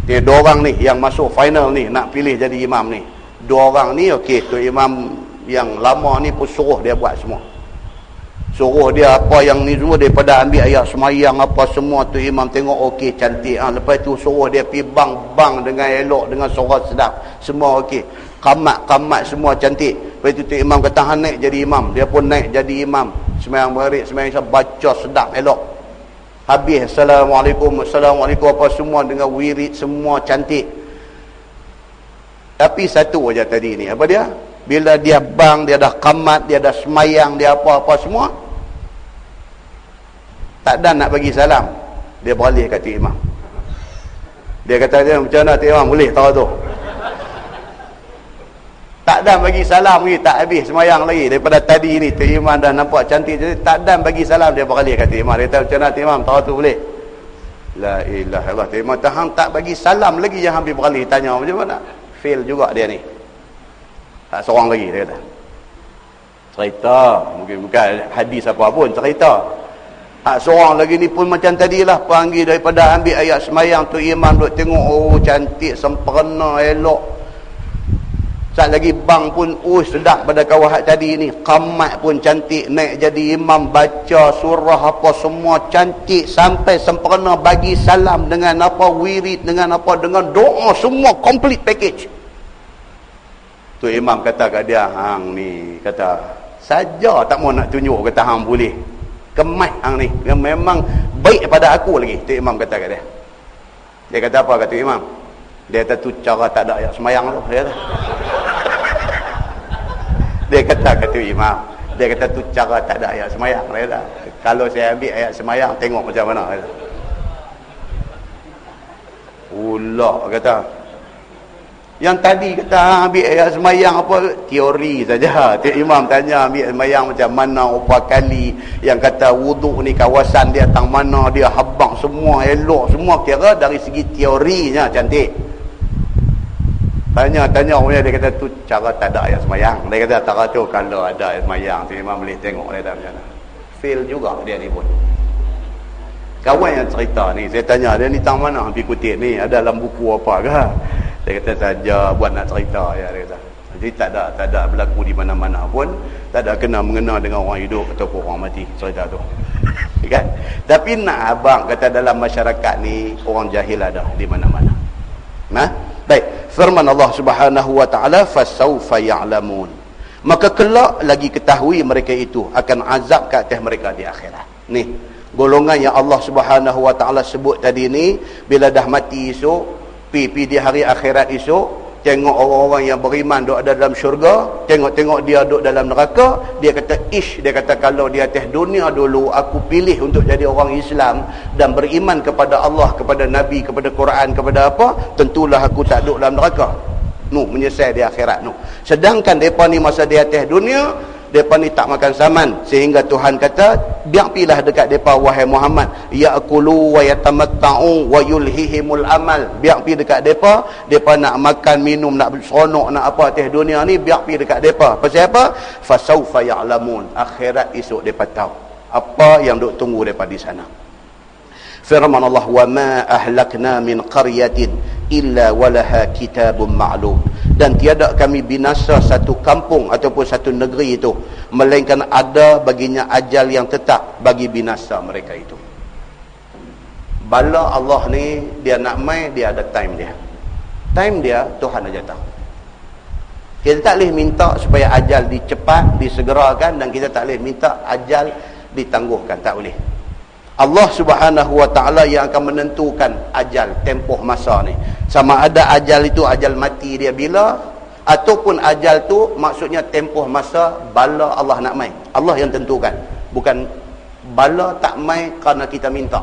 Dia 2 orang ni yang masuk final ni, nak pilih jadi imam ni. 2 orang ni okey, tu imam yang lama ni pun suruh dia buat semua. Suruh dia apa yang ni semua, daripada ambil ayat semayang apa semua, tu imam tengok okey, cantik. Lepas tu suruh dia pergi bang dengan elok, dengan suara sedap, semua okey. Kamat semua cantik. Lepas tu imam kata naik jadi imam. Dia pun naik jadi imam. Semayang maghrib, semayang isya, baca sedap elok. Habis assalamualaikum apa semua dengan wirid semua cantik. Tapi satu aja tadi ni, apa dia? Bila dia bang, dia dah qamat, dia dah semayang, dia apa-apa semua, tak ada nak bagi salam. Dia beralih kat Tok Imam. Dia kata dia, macam mana Tok Imam boleh tahu tu? Tak dan bagi salam lagi, tak habis semayang lagi. Daripada tadi ni Tok Imam dah nampak cantik, jadi tak dan bagi salam, dia beralih kat Tok Imam. Dia kata, macam mana Tok Imam tahu tu boleh? La ilaha illallah. Tok Imam tahan tak bagi salam lagi, yang hampir beralih tanya macam mana? Fail juga dia ni. Tak seorang lagi dia kata. Cerita, mungkin bukan hadis apa pun, cerita. Hak seorang lagi ni pun macam tadilah, panggil daripada ambil ayat semayang tu Imam duk tengok, oh cantik, sempurna, elok. Sat lagi bang pun sedap pada kawah hak tadi ni. Qamat pun cantik, naik jadi imam, baca surah apa semua cantik sampai sempurna, bagi salam dengan apa wirid, dengan apa, dengan doa, semua complete package. Tu imam kata kat dia, hang ni kata saja tak mau nak tunjuk, kata hang boleh. Kemat hang ni, yang memang baik pada aku lagi. Tu imam kata kat dia. Dia kata apa kata imam? Dia kata tu cara tak ada ayat semayang tu. Dia kata kat tu imam, dia kata tu cara tak ada ayat semayang. Dia kata, kalau saya ambil ayat semayang, tengok macam mana. Dia kata. Ulak kata. Yang tadi kata ambil ayat semayang apa, teori saja. Imam tanya ambil semayang macam mana, apa kali. Yang kata wuduk ni kawasan dia tang mana, dia habang semua elok semua, kira dari segi teorinya cantik. Tanya punya, dia kata tu cara tak ada ayat semayang. Dia kata tak tu kalau ada ayat semayang tu Imam boleh tengok dia dah macam mana. Fail juga dia ni pun. Kawan yang cerita ni, saya tanya dia ni tang mana hampir kutip ni, ada dalam buku apa ke? Dia kata saja buat nak cerita ya, dia kata. Jadi tak ada berlaku di mana-mana pun, tak ada kena mengena dengan orang hidup ataupun orang mati cerita tu. Kan? Tapi nak abang kata dalam masyarakat ni orang jahil ada di mana-mana. Nah, baik. Firman Allah Subhanahu wa taala, fasaufa ya'lamun. Maka kelak lagi ketahui mereka itu akan azab ke atas mereka di akhirat. Ni golongan yang Allah Subhanahu wa taala sebut tadi ni, bila dah mati esok, pi di hari akhirat esok, tengok orang-orang yang beriman duduk ada dalam syurga, tengok dia duduk dalam neraka, dia kata dia kata kalau di atas dunia dulu aku pilih untuk jadi orang Islam dan beriman kepada Allah, kepada Nabi, kepada Quran, kepada apa, tentulah aku tak duduk dalam neraka. Menyesal di akhirat. Sedangkan mereka ni masa di atas dunia, mereka ni tak makan saman, sehingga Tuhan kata biar pilah dekat mereka wahai Muhammad, ya'kulu wa yatamatta'u wa yulhihimul amal. Biar pi dekat mereka nak makan minum, nak seronok, nak apa atas dunia ni, biar pi dekat mereka. Pasal apa? Fasaufa ya'lamun. Akhirat esok mereka tahu apa yang duk tunggu mereka di sana. Firman Allah, wa ma ahlakna min qaryatin illa walaha kitabun ma'lum. Dan tiada kami binasa satu kampung ataupun satu negeri itu, melainkan ada baginya ajal yang tetap bagi binasa mereka itu. Bala Allah ni, dia nak mai, dia ada time dia. Time dia Tuhan aja tahu. Kita tak boleh minta supaya ajal dicepat, disegerakan, dan kita tak boleh minta ajal ditangguhkan, tak boleh. Allah Subhanahu wa taala yang akan menentukan ajal, tempoh masa ni. Sama ada ajal itu ajal mati dia bila, ataupun ajal tu maksudnya tempoh masa bala Allah nak mai. Allah yang tentukan. Bukan bala tak mai kerana kita minta.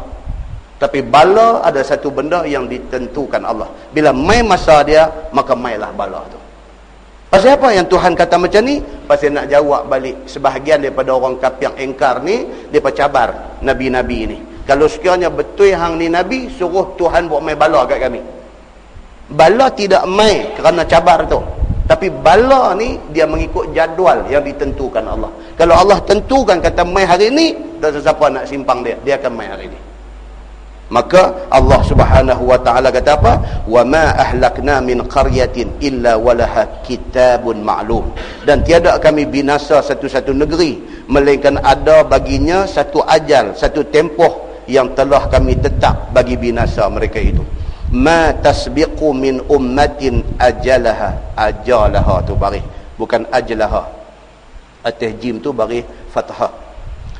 Tapi bala ada satu benda yang ditentukan Allah. Bila mai masa dia, maka mailah bala tu. Pasal apa yang Tuhan kata macam ni? Pasal nak jawab balik sebahagian daripada orang kafir yang engkar ni, depa cabar nabi-nabi ni. Kalau sekiranya betul hang ni nabi, suruh Tuhan buat mai bala kat kami. Bala tidak mai kerana cabar tu. Tapi bala ni dia mengikut jadual yang ditentukan Allah. Kalau Allah tentukan kata mai hari ni, tak ada siapa nak simpang dia akan mai hari ni. Maka Allah Subhanahu wa taala kata apa? Wa ma ahlakna min qaryatin illa walaha kitabun ma'lum. Dan tiada kami binasa satu-satu negeri melainkan ada baginya satu ajal, satu tempoh yang telah kami tetap bagi binasa mereka itu. Ma tasbiqu min ummatin ajalaha tu bari, bukan ajlaha. Atas jim tu bari fathah.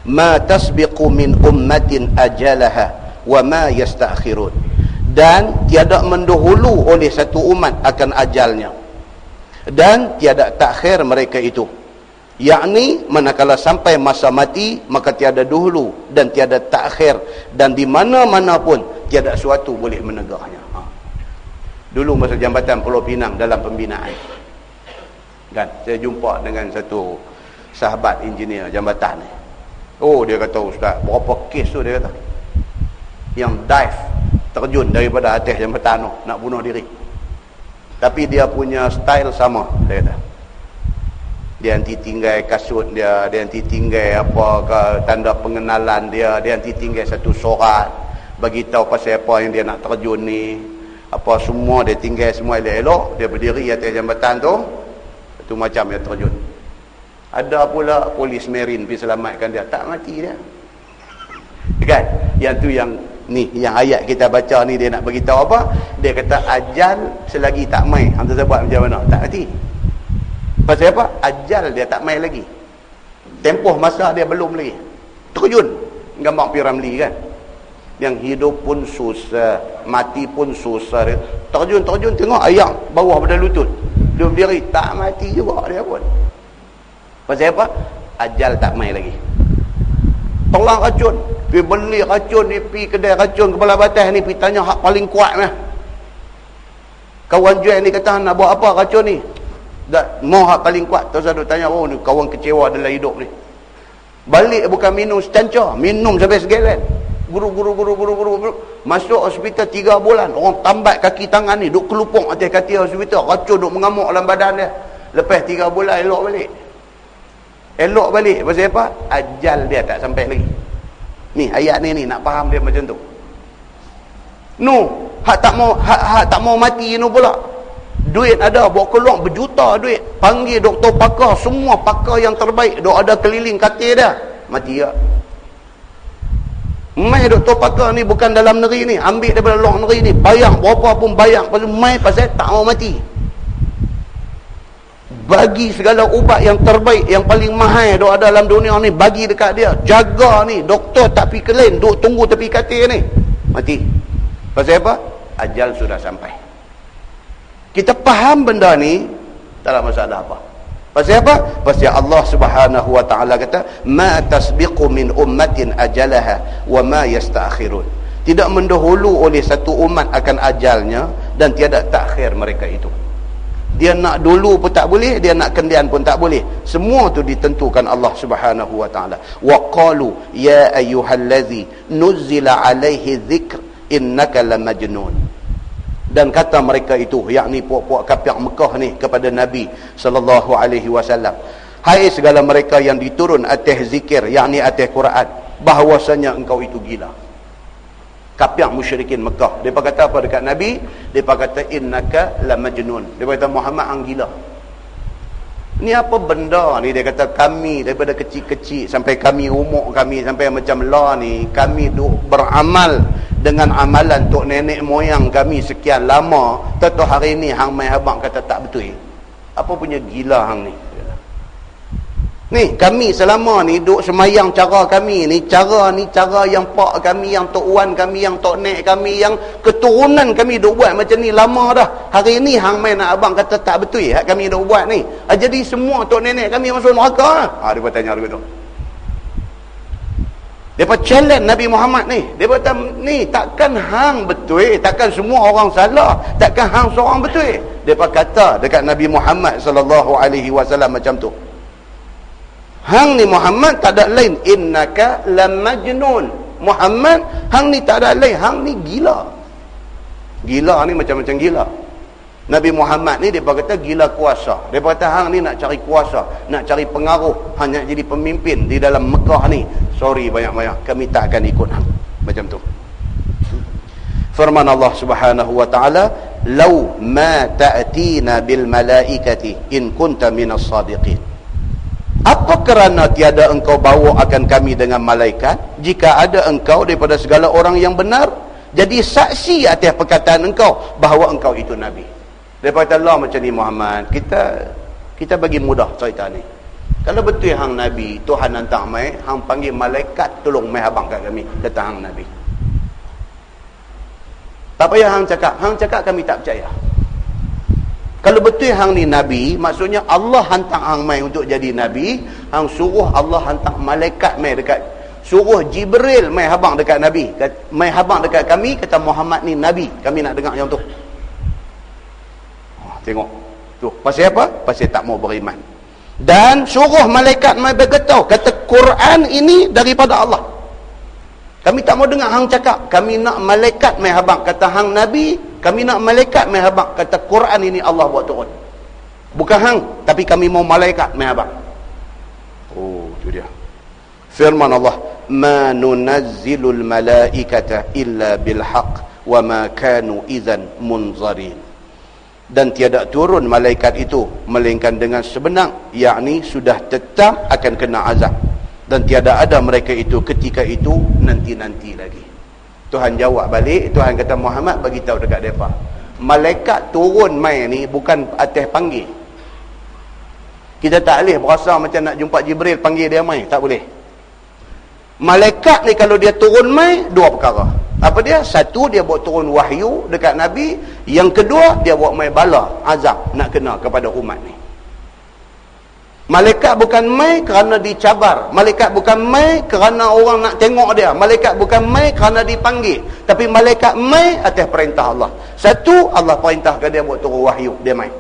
Ma tasbiqu min ummatin ajalaha wa ma yastakhirun. Dan tiada mendahulu oleh satu umat akan ajalnya, dan tiada takhir mereka itu. yakni manakala sampai masa mati maka tiada dahulu dan tiada takhir, dan di mana-mana pun tiada sesuatu boleh menegaknya. Dulu masa Jambatan Pulau Pinang dalam pembinaan kan, saya jumpa dengan satu sahabat engineer jambatan ni. Oh, dia kata, ustaz, berapa kes tu, dia kata, yang dive, terjun daripada atas jambatan tu nak bunuh diri, tapi dia punya style sama. Dia kata dia nanti tinggal kasut dia nanti tinggal apa ke tanda pengenalan dia nanti tinggal satu surat bagi tahu pasal apa yang dia nak terjun ni, apa semua dia tinggal semua elok-elok. Dia berdiri atas jambatan tu, itu macam dia terjun. Ada pula polis marine pergi selamatkan dia, tak mati dia kan. Yang tu yang ni, yang ayat kita baca ni, dia nak bagi tahu apa? Dia kata ajal selagi tak mai, hang tu buat macam mana? Tak mati. Pasal apa? Ajal dia tak mai lagi, tempoh masa dia belum lagi. Terjun, gambar P. Ramlee kan, yang hidup pun susah, mati pun susah. Terjun tengok ayam bawah pada lutut, dia berdiri, tak mati juga dia pun. Pasal apa? Ajal tak mai lagi. Tolong racun, pergi beli racun ni, pergi kedai racun kepala batas ni, pergi tanya hak paling kuat mah. Kawan jual ni kata nak buat apa racun ni, dak mau hak paling kuat. Terus ada tanya, oh ni kawan kecewa dalam hidup ni. Balik bukan minum secanca, minum sampai segelan. Guru. Masuk hospital 3 bulan, orang tambat kaki tangan ni, duk kelupung atas katil hospital, racun duk mengamuk dalam badan dia. Lepas 3 bulan elok balik. Pasal apa? Ajal dia tak sampai lagi. Ni ayat ni nak faham dia macam tu. Hak tak mau mati pula. Duit ada, bawa keluar berjuta duit. Panggil doktor pakar, semua pakar yang terbaik, dok ada keliling katil dia. Mati tak? Mai doktor pakar ni bukan dalam negeri ni, ambil daripada luar negeri ni, bayang berapa pun bayang. Pasal tak mau mati. Bagi segala ubat yang terbaik, yang paling mahal dok ada dalam dunia ni, bagi dekat dia. Jaga ni, doktor tak pergi kelain, duk tunggu tepi katil ni, mati. Pasal apa? Ajal sudah sampai. Kita faham benda ni, tak ada masalah apa. Pasal apa? Pasal Allah Subhanahu wa taala kata, ma tasbiqu min ummatin ajalaha wa ma yasta'khirun. Tidak mendahulu oleh satu umat akan ajalnya, dan tiada takhir mereka itu. Dia nak dulu pun tak boleh, dia nak kendian pun tak boleh. Semua tu ditentukan Allah Subhanahu wa taala. Wa qalu ya ayyuhallazi nuzzila alaihi dzikr innaka lamajnun. Dan kata mereka itu, yakni puak-puak kafir Mekah ni, kepada Nabi sallallahu alaihi wasallam, hai segala mereka yang diturun atas zikir, yakni atas Quran, bahawasanya engkau itu gila. Kafir musyrikin Mekah, depa kata apa dekat Nabi? Depa kata innaka lamajnun. Depa kata Muhammad hang gila. Ni apa benda ni? Dia kata kami daripada kecil-kecil sampai kami umur kami sampai macam lah ni, kami duk beramal dengan amalan tok nenek moyang kami sekian lama, tahu hari ni hang mai abang kata tak betul. Apa punya gila hang ni? Ni kami selama ni duk semayang cara kami ni, cara yang pak kami, yang tok wan kami, yang tok nek kami, yang keturunan kami duk buat macam ni lama dah. Hari ni hang main nak abang kata tak betul hak kami duk buat ni. Jadi semua tok nenek kami masuk neraka. Dia bertanya begitu. Depa challenge Nabi Muhammad ni. Dia kata ni takkan hang betul, takkan semua orang salah, takkan hang seorang betul. Depa kata dekat Nabi Muhammad sallallahu alaihi wasallam macam tu. Hang ni Muhammad tak ada lain, innaka lamajnun. Muhammad hang ni tak ada lain, hang ni gila. Gila ni macam-macam gila. Nabi Muhammad ni depa kata gila kuasa. Depa kata hang ni nak cari kuasa, nak cari pengaruh, hanya jadi pemimpin di dalam Mekah ni. Sorry banyak-banyak, kami tak akan ikut hang. Macam tu. Firman Allah Subhanahu wa taala, "Law ma ta'tina bil malaikati in kunta minas sadiqin." Apa kerana tiada engkau bawa akan kami dengan malaikat, jika ada engkau daripada segala orang yang benar, jadi saksi atas perkataan engkau bahawa engkau itu Nabi. Daripada Allah macam ni Muhammad, kita bagi mudah cerita ni. Kalau betul hang Nabi, Tuhan hantar mai, hang panggil malaikat tolong mai abang kat kami, kata hang Nabi. Tak payah hang cakap kami tak percaya. Kalau betul hang ni nabi, maksudnya Allah hantar hang mai untuk jadi nabi, hang suruh Allah hantar malaikat mai dekat, suruh Jibril mai habang dekat nabi, mai habang dekat kami, kata Muhammad ni nabi, kami nak dengar yang tu. Tengok tu, pasal apa? Pasal tak mau beriman. Dan suruh malaikat mai beritahu, kata Quran ini daripada Allah. Kami tak mau dengar hang cakap, kami nak malaikat mai habang, kata hang nabi, kami nak malaikat mai habang, kata Quran ini Allah buat turun. Bukan hang, tapi kami mau malaikat mai habang. Oh, tu dia. Firman Allah, "Ma nunazzilul malaikata illa bil haqq wa ma kanu idzan munzarin." Dan tiada turun malaikat itu melainkan dengan sebenar, yakni sudah tetap akan kena azab. Dan tiada ada mereka itu ketika itu nanti-nanti lagi. Tuhan jawab balik, Tuhan kata Muhammad bagi tahu dekat depa. Malaikat turun mai ni bukan atas panggil. Kita tak boleh berasa macam nak jumpa Jibril panggil dia mai, tak boleh. Malaikat ni kalau dia turun mai, dua perkara. Apa dia? Satu, dia buat turun wahyu dekat Nabi. Yang kedua, dia buat mai bala azab nak kena kepada umat ni. Malaikat bukan mai kerana dicabar. Malaikat bukan mai kerana orang nak tengok dia. Malaikat bukan mai kerana dipanggil. Tapi malaikat mai atas perintah Allah. Satu, Allah perintahkan dia buat turun wahyu, dia mai.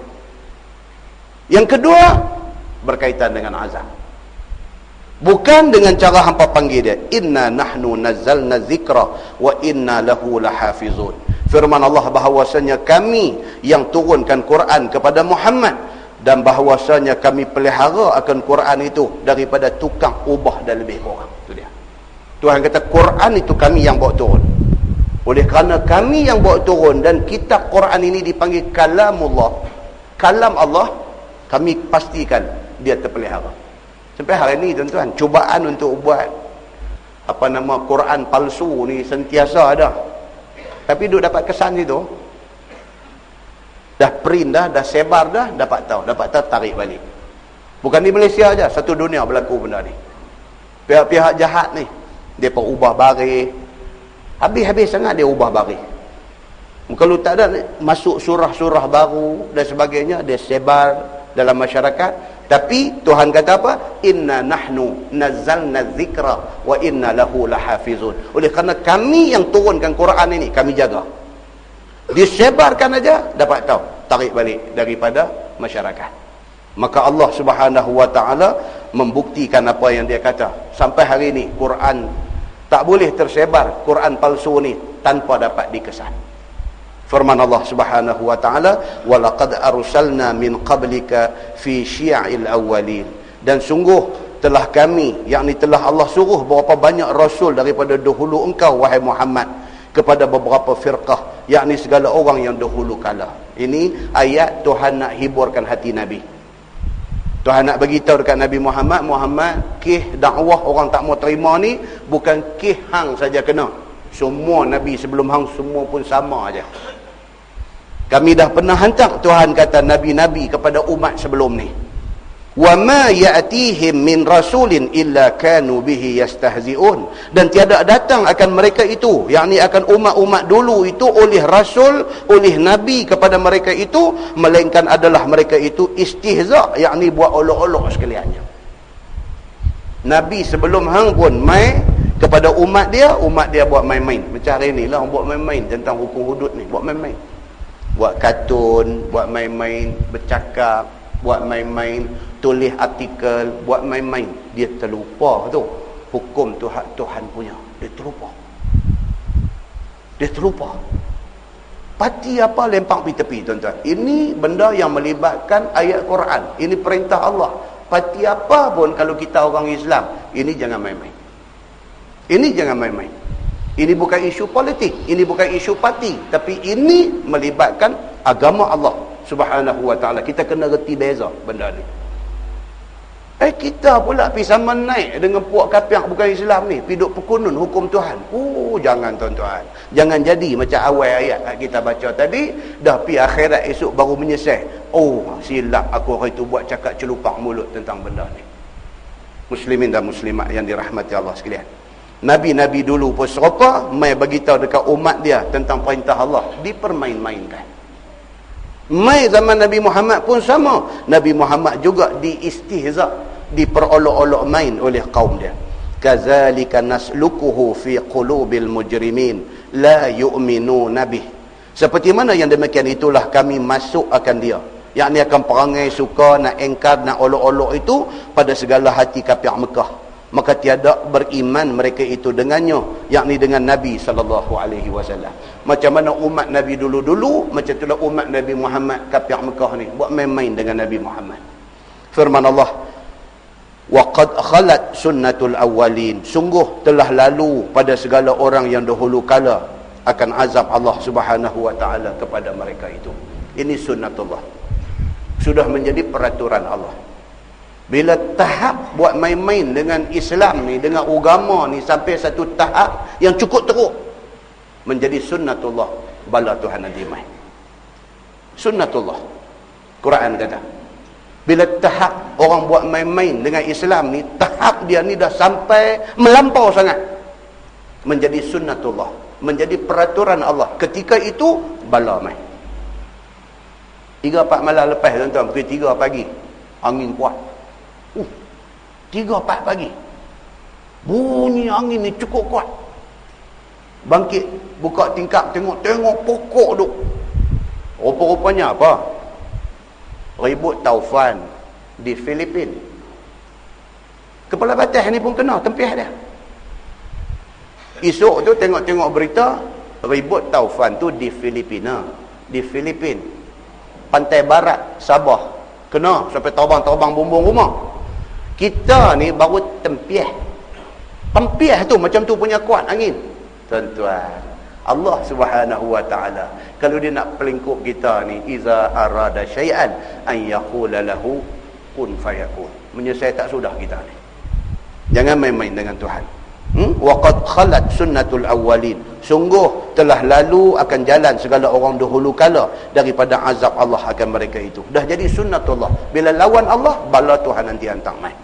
Yang kedua, berkaitan dengan azab. Bukan dengan cara hampa panggil dia. Inna nahnu nazzalna zikra wa inna lahu lahafizun. Firman Allah bahawasanya kami yang turunkan Quran kepada Muhammad, dan bahawasanya kami pelihara akan Quran itu daripada tukang ubah dan lebih kurang. Itu dia. Tuhan kata Quran itu kami yang bawa turun. Oleh kerana kami yang bawa turun dan kitab Quran ini dipanggil kalamullah, kalam Allah, kami pastikan dia terpelihara. Sampai hari ini tuan-tuan, cubaan untuk buat apa nama Quran palsu ni sentiasa ada. Tapi duk dapat kesan itu, dah print dah sebar dah, dapat tahu tarik balik. Bukan di Malaysia aja, satu dunia berlaku benda ni. Pihak-pihak jahat ni, depa ubah baris. Habis-habis sangat dia ubah baris. Kalau tak ada masuk surah-surah baru dan sebagainya, dia sebar dalam masyarakat. Tapi Tuhan kata apa? Inna nahnu nazzalna dzikra wa inna lahu lahafizun. Oleh kerana kami yang turunkan Quran ini, kami jaga. Disebarkan aja dapat tahu, tarik balik daripada masyarakat. Maka Allah Subhanahu wa taala membuktikan apa yang dia kata. Sampai hari ini Quran tak boleh tersebar, Quran palsu ni tanpa dapat dikesan. Firman Allah Subhanahu wa taala, "Wa laqad arsalna min qablika fi syi'il awwalin." Dan sungguh telah kami, yakni telah Allah suruh berapa banyak rasul daripada dahulu engkau wahai Muhammad kepada beberapa firqah, yakni segala orang yang dahulu kala. Ini ayat Tuhan nak hiburkan hati Nabi. Tuhan nak bagi tahu dekat Nabi Muhammad, Muhammad, kih dakwah orang tak mau terima ni bukan kih hang saja kena. Semua Nabi sebelum hang semua pun sama aja. Kami dah pernah hantar, Tuhan kata, Nabi-Nabi kepada umat sebelum ni. وَمَا يَأْتِيهِمْ مِنْ رَسُولٍ إِلَّا كَانُوا بِهِ يَسْتَهْزِئُونَ. Dan tiada datang akan mereka itu, yakni akan umat-umat dulu itu, oleh Rasul, oleh Nabi kepada mereka itu, melainkan adalah mereka itu istihza', yakni buat olok-olok sekaliannya. Nabi sebelum hang pun mai kepada umat dia buat main-main. Macam hari ni lah, buat main-main tentang hukum hudud ni, buat main-main. Buat kartun, buat main-main, bercakap, buat main-main, tulis artikel, buat main-main. Dia terlupa tu hukum Tuhan punya. Dia terlupa. Parti apa lempang pergi tepi, tuan-tuan. Ini benda yang melibatkan ayat Quran. Ini perintah Allah. Parti apa pun kalau kita orang Islam, ini jangan main-main. Ini jangan main-main. Ini bukan isu politik, ini bukan isu parti, tapi ini melibatkan agama Allah Subhanahu wa taala. Kita kena reti beza benda ni. Kita pula pergi sama naik dengan puak kafir bukan Islam ni, pergi duk pekunun hukum Tuhan. Jangan tuan-tuan. Jangan jadi macam awal ayat kita baca tadi, dah pergi akhirat esok baru menyesal. Silap aku hari tu buat cakap celupang mulut tentang benda ni. Muslimin dan muslimat yang dirahmati Allah sekalian. Nabi-nabi dulu pun serupa, mai bagi tahu dekat umat dia tentang perintah Allah, dipermain-mainkan. Mai zaman Nabi Muhammad pun sama. Nabi Muhammad juga diistihza, diperolok-olok main oleh kaum dia. Kazalika naslukuhu fi qulubil mujrimin la yu'minu nabih. Seperti mana yang demikian itulah kami masuk akan dia. Yakni akan perangai suka, nak engkar, nak olok-olok itu pada segala hati kafir Mekah. Maka tiada beriman mereka itu dengannya, yakni dengan Nabi SAW. Macam mana umat Nabi dulu-dulu, macam itulah umat Nabi Muhammad kafir Mekah ni buat main-main dengan Nabi Muhammad. Firman Allah, wa qad khalat sunnatul awwalin, sungguh telah lalu pada segala orang yang dahulu kala akan azab Allah Subhanahu wa taala kepada mereka itu. Ini sunnatullah, sudah menjadi peraturan Allah. Bila tahap buat main-main dengan Islam ni, dengan agama ni, sampai satu tahap yang cukup teruk, menjadi sunnatullah, bala Tuhan nanti main. Sunnatullah, Quran kata. Bila tahap orang buat main-main dengan Islam ni, tahap dia ni dah sampai melampau sangat, menjadi sunnatullah, menjadi peraturan Allah. Ketika itu bala main. 3-4 malam lepas tuan-tuan, pukul 3 pagi, angin kuat. 3-4 pagi, bunyi angin ni cukup kuat. Bangkit, buka tingkap, tengok pokok duk. Rupa-rupanya apa? Ribut taufan di Filipin. Kepala batas ni pun kena tempiah dia. Esok tu tengok-tengok berita, ribut taufan tu di Filipina, di Filipin, pantai barat Sabah, kena sampai terbang-terbang bumbung rumah. Kita ni baru tempiah. Tempiah tu macam tu punya kuat angin. Tuan-tuan, Allah Subhanahu wa taala kalau dia nak pelingkup kita ni, iza arada syai'an an yaqula lahu kun fayakun. Menyesal tak sudah kita ni. Jangan main-main dengan Tuhan. Wa qad khalat sunnatul awwalin, sungguh telah lalu akan jalan segala orang dahulu kala daripada azab Allah akan mereka itu. Dah jadi sunnatullah. Bila lawan Allah, bala Tuhan nanti hantar main.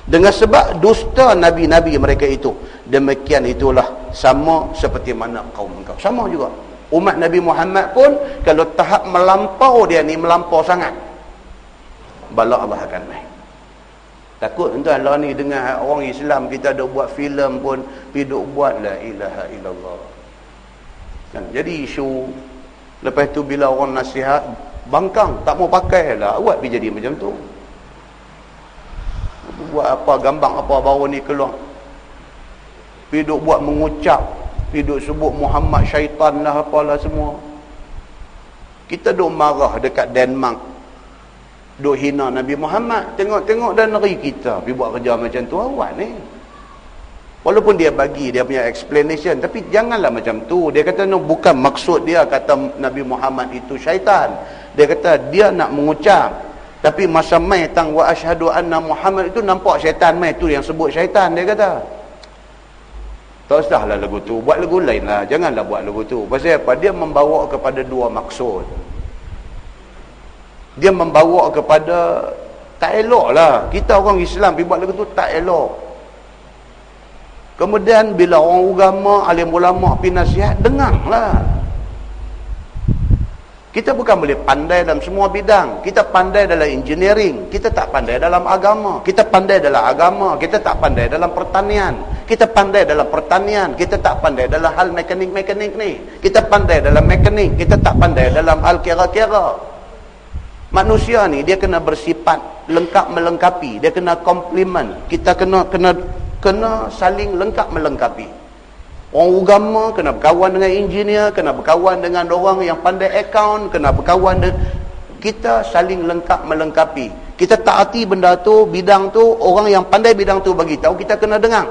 Dengan sebab dusta nabi-nabi mereka itu, demikian itulah sama seperti mana kaum engkau. Sama juga umat Nabi Muhammad pun, kalau tahap melampau dia ni, melampau sangat, bala Allah akan main. Takut tuan lah ni dengan orang Islam, kita ada buat filem pun hidup buat la ilaha illallah kan, jadi isu. Lepas tu bila orang nasihat bangkang, tak mau pakai lah, awak pergi jadi macam tu. Buat apa, gambar apa baru ni keluar, hidup buat mengucap, hidup sebut Muhammad syaitan lah, apalah semua. Kita duk marah dekat Denmark, duk hina Nabi Muhammad, tengok-tengok dan negeri kita pergi buat kerja macam tu. Awak ni, walaupun dia bagi dia punya explanation, tapi janganlah macam tu. Dia kata no, bukan maksud dia kata Nabi Muhammad itu syaitan. Dia kata dia nak mengucap, tapi masa mai tang wa asyhadu anna Muhammad itu nampak syaitan mai, tu yang sebut syaitan. Dia kata tak usahlah lagu tu, buat lagu lain lah, janganlah buat lagu tu. Pasal apa? Dia membawa kepada dua maksud. Dia membawa kepada tak elok lah. Kita orang Islam pergi buat lagu tu tak elok. Kemudian bila orang agama, alim ulama pergi nasihat, dengar lah. Kita bukan boleh pandai dalam semua bidang. Kita pandai dalam engineering, kita tak pandai dalam agama. Kita pandai dalam agama, kita tak pandai dalam pertanian. Kita pandai dalam pertanian, kita tak pandai dalam hal mekanik-mekanik ni. Kita pandai dalam mekanik, kita tak pandai dalam hal kira-kira. Manusia ni dia kena bersifat lengkap melengkapi, dia kena komplement. Kita kena saling lengkap melengkapi. Orang agama kena berkawan dengan engineer, kena berkawan dengan orang yang pandai akaun, kena berkawan dengan, kita saling lengkap melengkapi. Kita taati benda tu, bidang tu, orang yang pandai bidang tu bagi tahu, kita kena dengar.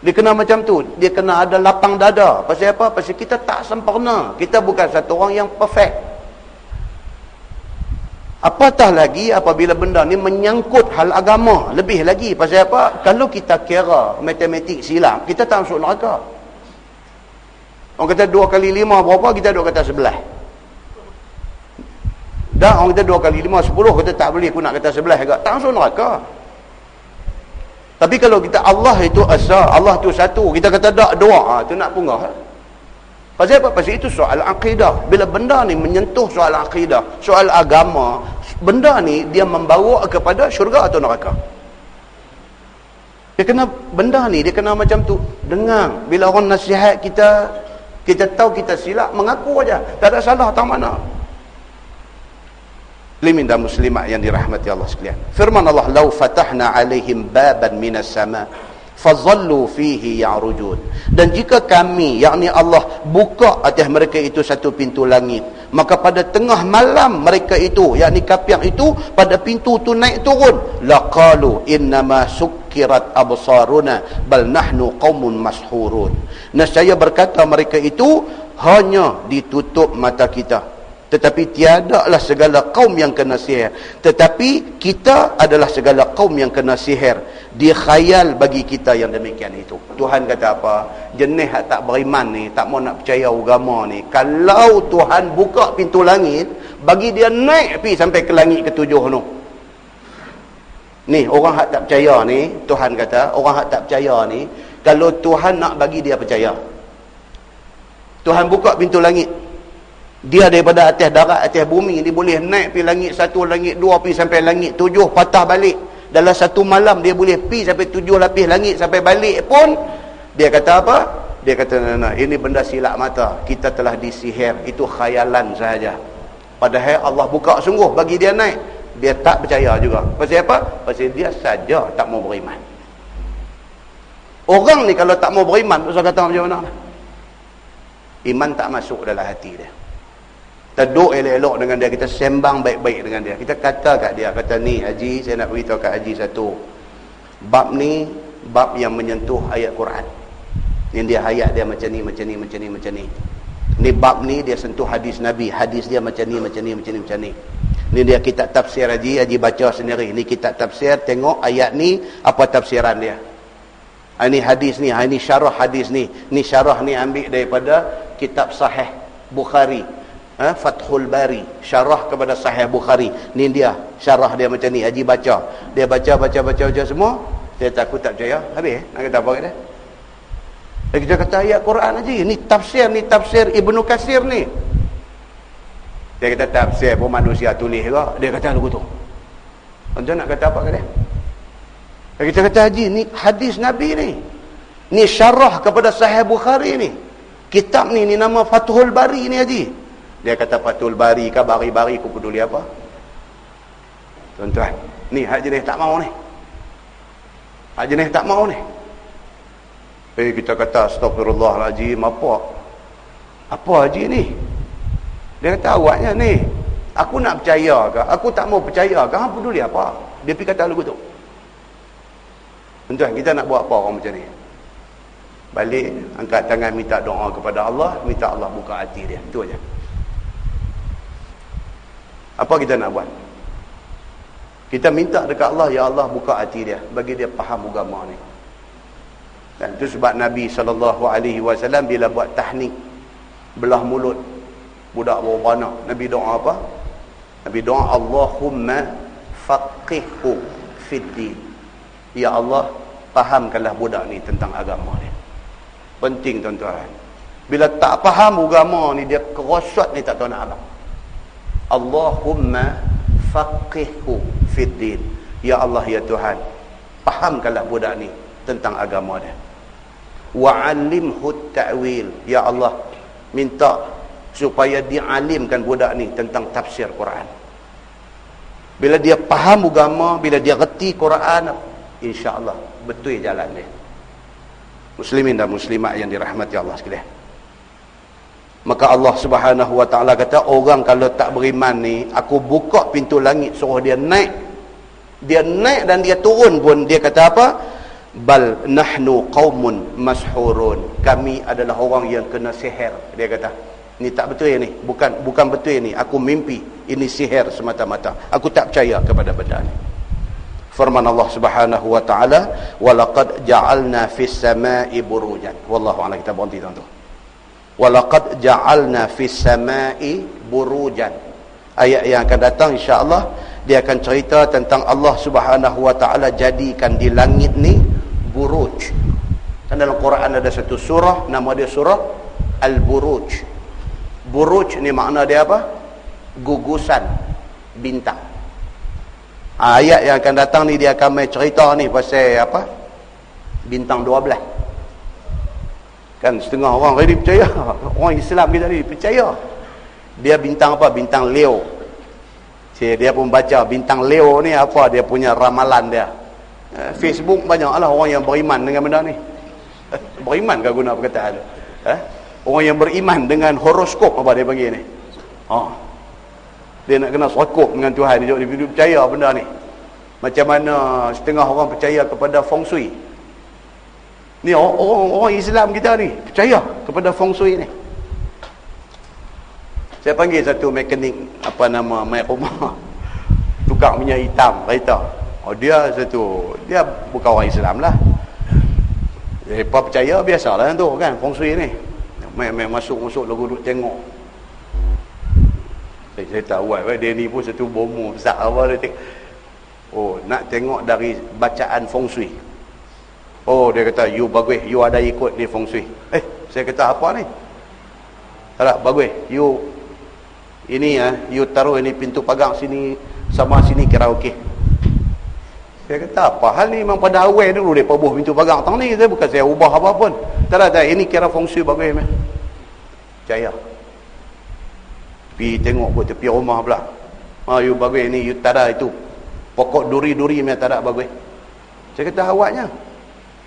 Dia kena macam tu, dia kena ada lapang dada. Pasal apa? Pasal kita tak sempurna. Kita bukan satu orang yang perfect. Apatah lagi apabila benda ni menyangkut hal agama. Lebih lagi, pasal apa? Kalau kita kira matematik silap, kita tak masuk neraka. Orang kata 2 kali 5 berapa, kita duk kata 11. Dah orang kata 2 kali 5 10, kita tak boleh, aku nak kata 11 agak, tak masuk neraka. Tapi kalau kita Allah itu asa, Allah tu satu, kita kata tak dua, tu nak punggah. Pasal apa? Pasal itu soal akidah. Bila benda ni menyentuh soal akidah, soal agama, benda ni dia membawa kepada syurga atau neraka. Dia kena, benda ni dia kena macam tu. Dengar, bila orang nasihat kita, kita tahu kita silap, mengaku aja, tak ada salah, tak mana. Muslimin dan muslimat yang dirahmati Allah sekalian. Firman Allah, "Lau fatahna alaihim baban minas sama, fazallu fihi ya'rujun." Dan jika kami, yakni Allah, buka atas mereka itu satu pintu langit, maka pada tengah malam mereka itu, yakni kafir itu, pada pintu tu naik turun, laqalu innama sukkirat absaruna bal nahnu qaumun mashhurun. Nescaya berkata mereka itu, hanya ditutup mata kita, tetapi tiadalah segala kaum yang kena sihir, tetapi kita adalah segala kaum yang kena sihir. Dia khayal bagi kita yang demikian itu. Tuhan kata apa? Jenis yang tak beriman ni, tak mau nak percaya agama ni, kalau Tuhan buka pintu langit, bagi dia naik pergi sampai ke langit ketujuh tu. Ni orang yang tak percaya ni, Tuhan kata orang yang tak percaya ni, kalau Tuhan nak bagi dia percaya, Tuhan buka pintu langit, dia daripada atas darat, atas bumi, dia boleh naik pergi langit satu, langit dua, pergi sampai langit tujuh, patah balik. Dalam satu malam dia boleh pergi sampai 7 lapis langit, sampai balik pun dia kata apa? Dia kata, nah, ini benda silap mata, kita telah disihir, itu khayalan sahaja. Padahal Allah buka sungguh bagi dia naik, dia tak percaya juga. Pasal apa? Pasal dia saja tak mau beriman. Orang ni kalau tak mau beriman, pasal kata macam mana? Iman tak masuk dalam hati dia. Kita duduk elok-elok dengan dia, kita sembang baik-baik dengan dia, kita kata kat dia, kata, ni Haji, saya nak beritahu kat Haji satu, bab ni bab yang menyentuh ayat Quran, yang dia ayat dia macam ni, macam ni, macam ni, macam ni. Ni bab ni dia sentuh hadis Nabi, hadis dia macam ni, macam ni, macam ni, macam ni. Ni dia kitab tafsir Haji, Haji baca sendiri, ni kitab tafsir, tengok ayat ni apa tafsiran dia. Ini hadis ni, ini syarah hadis ni syarah ni ambil daripada kitab Sahih Bukhari, Fathul Bari, syarah kepada Sahih Bukhari. Ni dia syarah dia macam ni, Haji baca, dia baca semua. Saya takut tak percaya, habis nak kata apa kat dia? Kita kata ayat Quran Haji, ni tafsir Ibnu Katsir ni. Dia kata tafsir pun manusia tulis ke? Dia kata lagu tu. Tuan nak kata apa kat dia? Kita kata, Haji, ni hadis Nabi ni syarah kepada Sahih Bukhari ni. Kitab ni nama Fathul Bari ni, Haji. Dia kata Fathul Bari ke Bari-Bari, aku peduli apa? Tuan-tuan, ni hak jenis tak mau ni. Hak jenis tak mau ni. Kita kata astagfirullahaladzim, apa Haji ni? Dia kata, awaknya ni, aku nak percaya ke, aku tak mau percaya ke, hang peduli apa? Dia pergi kata lagu tu. Tuan-tuan, kita nak buat apa orang macam ni? Balik, angkat tangan, minta doa kepada Allah, minta Allah buka hati dia. Itu aja. Apa kita nak buat? Kita minta dekat Allah, ya Allah buka hati dia, bagi dia faham agama ni. Dan itu sebab Nabi SAW bila buat tahnik, belah mulut budak beranak, Nabi doa apa? Nabi doa, Allahumma faqihhu fid din. Ya Allah, fahamkanlah budak ni tentang agama dia. Penting tuan-tuan. Bila tak faham agama ni, dia kerosot ni tak tahu nak apa. Allahumma faqihhu fid din. Ya Allah, ya Tuhan, fahamkanlah budak ni tentang agama dia. Wa 'allimhu ta'wil. Ya Allah, minta supaya dialimkan budak ni tentang tafsir Quran. Bila dia faham agama, bila dia reti Quran, insya-Allah betul jalan dia. Muslimin dan muslimat yang dirahmati Allah sekalian. Maka Allah Subhanahu wa taala kata, orang kalau tak beriman ni, aku buka pintu langit suruh dia naik. Dia naik dan dia turun pun dia kata apa? Bal nahnu qaumun mashhurun. Kami adalah orang yang kena sihir. Dia kata, ni tak betul ya ni. Bukan betul ni. Aku mimpi. Ini sihir semata-mata. Aku tak percaya kepada benda ni. Firman Allah Subhanahu wa taala, "Walaqad ja'alna fis sama'i burujan." Wallahu a'lam. Kita berhenti tuan-tuan. Walaqad ja'alna fis sama'i burujan. Ayat yang akan datang insya-Allah dia akan cerita tentang Allah Subhanahu wa taala jadikan di langit ni buruj. Dan dalam Quran ada satu surah nama dia surah Al-buruj. Buruj ni makna dia apa? Gugusan bintang. Ayat yang akan datang ni dia akan main cerita ni pasal apa? Bintang 12. Kan setengah orang ready percaya. Orang Islam kita ni percaya. Dia bintang apa? Bintang Leo. Dia pun baca bintang Leo ni apa dia punya ramalan dia. Facebook banyaklah orang yang beriman dengan benda ni. Beriman ke guna perkataan tu? Orang yang beriman dengan horoskop apa dia panggil ni. Dia nak kena sokop dengan Tuhan, dia percaya benda ni. Macam mana setengah orang percaya kepada feng shui. Ni orang Islam kita ni percaya kepada feng shui ni. Saya panggil satu mekanik apa nama mai rumah. Tukang minyak hitam kereta. Dia bukan orang Islam lah. Mereka percaya biasalah tu kan feng shui ni. Mai masuk lagu duduk tengok. Saya tahu dia ni pun satu bomo besar apa dia tengok. Nak tengok dari bacaan feng shui. Dia kata you bagus, you ada ikut ni feng shui. Saya kata apa ni? Tak bagus. You ini you taruh ini pintu pagar sini sama sini kira okey. Saya kata apa hal ni, memang pada awal dulu dia pabuh pintu pagar tang ni, saya bukan saya ubah apa pun. Tak, ini kira feng shui bagus meh. Percaya. Pergi tengok buat tepi rumah pula. You bagus ni, you tak ada itu pokok duri-duri meh tak ada bagus. Saya kata awaknya.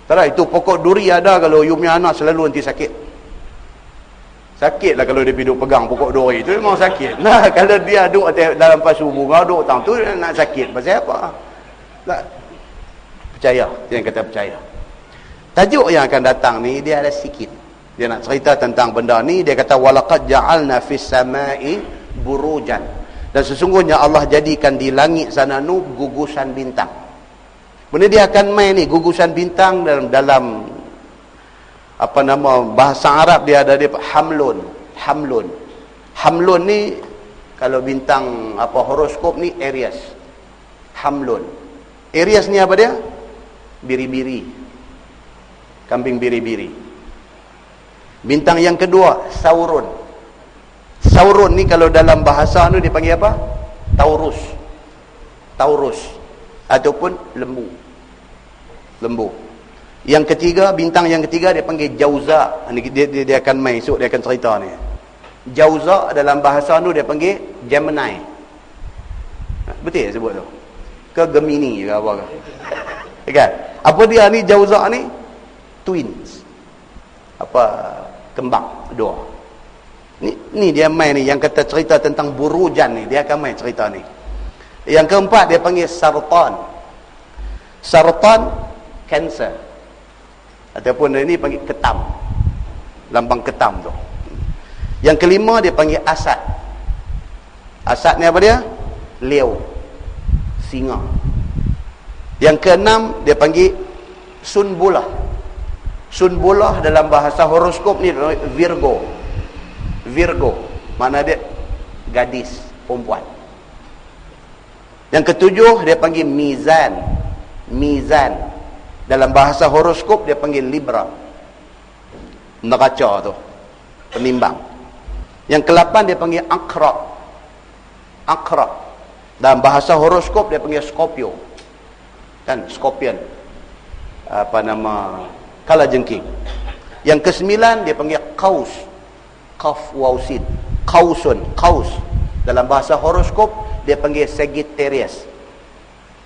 Tak ada, itu pokok duri ada kalau you punya anak selalu nanti sakit. Sakit lah kalau dia duduk pegang pokok duri tu, memang sakit. Nah, kalau dia duduk dalam pasu bunga, duduk tang tu nak sakit. Pasal apa? Tak. Percaya. Dia yang kata percaya. Tajuk yang akan datang ni, dia ada sikit. Dia nak cerita tentang benda ni. Dia kata, وَلَقَدْ جَعَلْنَا فِي السَّمَاءِ بُرُوجًا. Dan sesungguhnya Allah jadikan di langit sana nu gugusan bintang. Benda dia akan main ni, gugusan bintang dalam apa nama bahasa Arab dia ada dia hamlun. Hamlun ni kalau bintang apa horoskop ni Aries. Hamlun. Aries ni apa dia? Biri-biri. Kambing biri-biri. Bintang yang kedua Sauron. Sauron ni kalau dalam bahasa ni dipanggil apa? Taurus ataupun lembu. Yang ketiga, bintang yang ketiga dia panggil Jauza. Dia akan main esok, dia akan cerita ni. Jauza dalam bahasa tu dia panggil Gemini. Betul sebut tu? Ke Gemini ke apa ke? Kan? Apa dia ni Jauza ni? Twins. Kembang dua. Ni dia main ni yang kata cerita tentang burujan ni, dia akan main cerita ni. Yang keempat dia panggil Sartan. Sartan Cancer. Ataupun ini panggil ketam. Lambang ketam tu. Yang kelima dia panggil Asad. Asad ni apa dia? Leo. Singa. Yang keenam dia panggil Sunbulah. Sunbulah dalam bahasa horoskop ni Virgo. Mana dia? Gadis, perempuan. Yang ketujuh dia panggil Mizan. Dalam bahasa horoskop dia panggil Libra. Neraca tu. Penimbang. Yang ke-8 dia panggil Akrab. Dalam bahasa horoskop dia panggil Scorpio. Kan Scorpion. Kalajengking. Yang ke-9 dia panggil Qaus. Qaf waw sin. Qaus. Dalam bahasa horoskop dia panggil Sagittarius.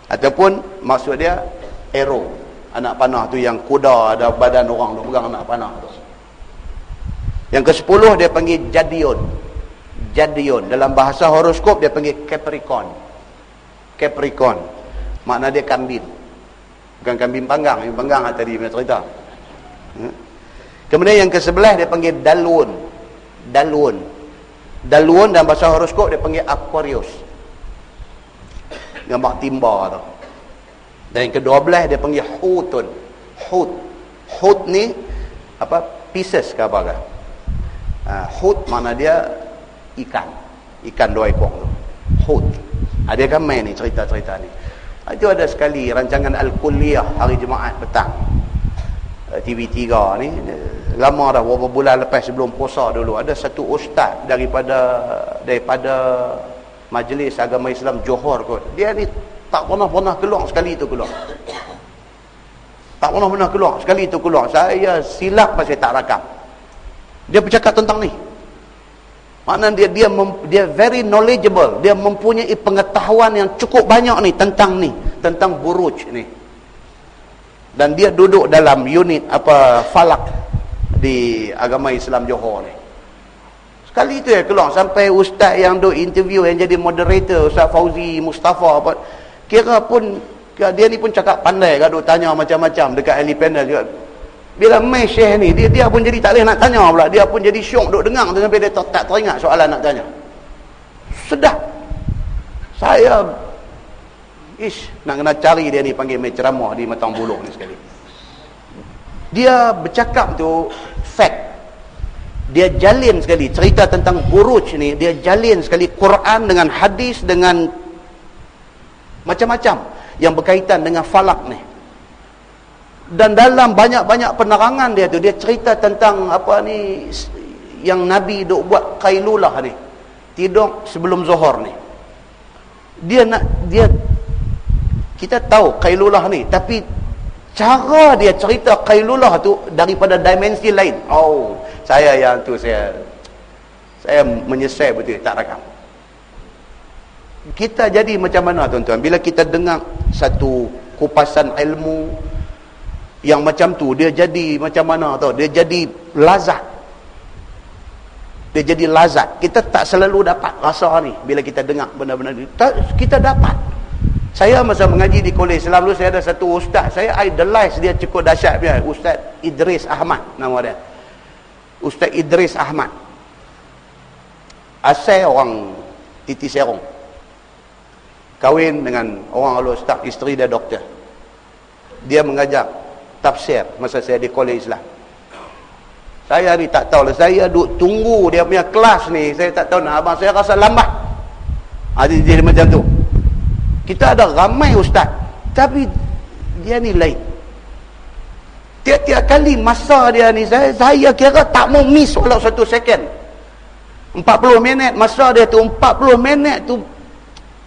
Ataupun maksud dia arrow. Anak panah tu yang kuda ada badan orang tu pegang anak panah tu. Yang ke-10 dia panggil Jadion. Dalam bahasa horoskop dia panggil Capricorn. Makna dia kambing. Bukan kambing panggang. Yang panggang tadi saya cerita. Kemudian yang ke-11 dia panggil Dalun. Dalam bahasa horoskop dia panggil Aquarius. Gambar timba tu. Dan yang ke-12 dia panggil Hutun. Hut ni Pisces ke apa ke? Hut mana dia ikan 2 ekor tu. Hut. Dia kan main ni cerita-cerita ni. Itu ada sekali rancangan Al-Kulliyah hari Jumaat petang. TV3 ni lama dah, beberapa bulan lepas sebelum puasa dulu, ada satu ustaz daripada Majlis Agama Islam Johor kot. Dia ni tak pernah keluar sekali tu keluar. Tak pernah keluar sekali tu keluar. Saya silap pasal tak rakam. Dia bercakap tentang ni. Maknanya dia very knowledgeable. Dia mempunyai pengetahuan yang cukup banyak ni, tentang buruj ni. Dan dia duduk dalam unit falak di Agama Islam Johor ni. Sekali tu keluar, sampai ustaz yang duk interview, yang jadi moderator, Ustaz Fauzi Mustafa apa, kira pun dia ni pun cakap pandai, duk tanya macam-macam dekat ahli panel juga. Bila mai syekh ni, dia pun jadi tak boleh nak tanya pula, dia pun jadi syok duk dengar sampai dia tak teringat soalan nak tanya. Sedap. Saya nak kena cari dia ni, panggil mai ceramah di Matang Bulong ni sekali. Dia bercakap tu fact. Dia jalin sekali cerita tentang buruj ni, dia jalin sekali Quran dengan hadis dengan macam-macam yang berkaitan dengan falak ni. Dan dalam banyak-banyak penerangan dia tu, dia cerita tentang yang Nabi duk buat qailulah ni, tidur sebelum zuhur ni. Kita tahu qailulah ni, tapi cara dia cerita qailulah tu daripada dimensi lain. Saya menyesal betul tak rakam. Kita jadi macam mana tuan-tuan bila kita dengar satu kupasan ilmu yang macam tu, dia jadi macam mana tau, dia jadi lazat. Kita tak selalu dapat rasa ni bila kita dengar benda-benda ni. Kita dapat. Saya masa mengaji di Kolej Islam dulu, saya ada satu ustaz, saya idolize dia cukup dahsyat dia, Ustaz Idris Ahmad nama dia. Ustaz Idris Ahmad, asal orang Titi Serong, kahwin dengan orang Alor Ustaz, isteri dia doktor. Dia mengajar tafsir masa saya di Kolej Islam. Saya ni tak tahu lah, saya duk tunggu dia punya kelas ni, saya tak tahu nak abang, saya rasa lambat. Jadi macam tu. Kita ada ramai ustaz, tapi dia ni lain. Tiap-tiap kali masa dia ni, saya kira tak mau miss walau 1 second. 40 minit masa dia tu, 40 minit tu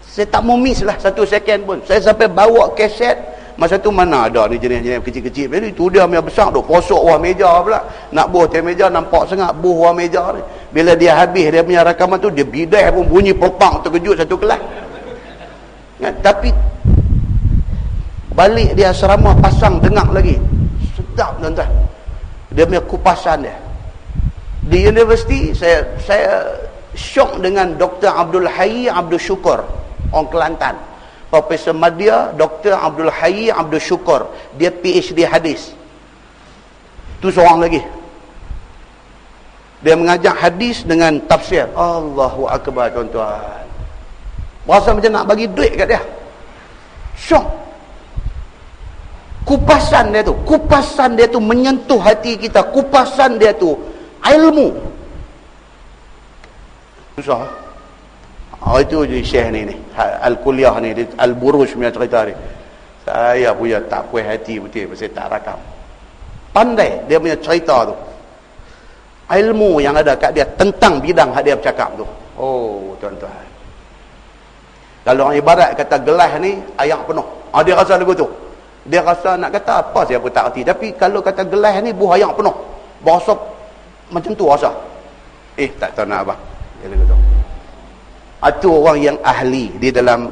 saya tak mau miss lah 1 second pun. Saya sampai bawa kaset. Masa tu mana ada ni jenis-jenis kecil-kecil. Jadi tu dia punya besar duk posok bawah meja pula. Nak buh atas meja, nampak sangat buh bawah meja ni. Bila dia habis dia punya rakaman tu, dia bidai pun bunyi popang, terkejut satu kelas. Tapi balik dia asrama pasang dengar lagi. Sedap tuan-tuan. Dia punya kupasan dia. Di universiti saya syok dengan Dr. Abdul Hayy Abdul Syukur, orang Kelantan. Profesor Madya Dr. Abdul Hayy Abdul Syukur, dia PhD hadis. Tu seorang lagi. Dia mengajar hadis dengan tafsir. Allahu akbar tuan-tuan. Rasa macam nak bagi duit kat dia. Syok. Kupasan dia tu menyentuh hati kita. Kupasan dia tu ilmu. Susah. Itu je Syekh ni Al-Kuliah ni, Al-Buruj punya cerita ni. Saya punya tak puas hati betul pasal tak rakam. Pandai dia punya cerita tu. Ilmu yang ada kat dia tentang bidang yang dia bercakap tu. Oh tuan-tuan. Kalau orang ibarat kata gelas ni ayak penuh. Dia rasa lagu tu. Dia rasa nak kata apa saya pun tak erti. Tapi kalau kata gelas ni buah ayak penuh. Bahasa macam tu rasa. Tak tahu nak apa. Dia lagu tu. Itu orang yang ahli di dalam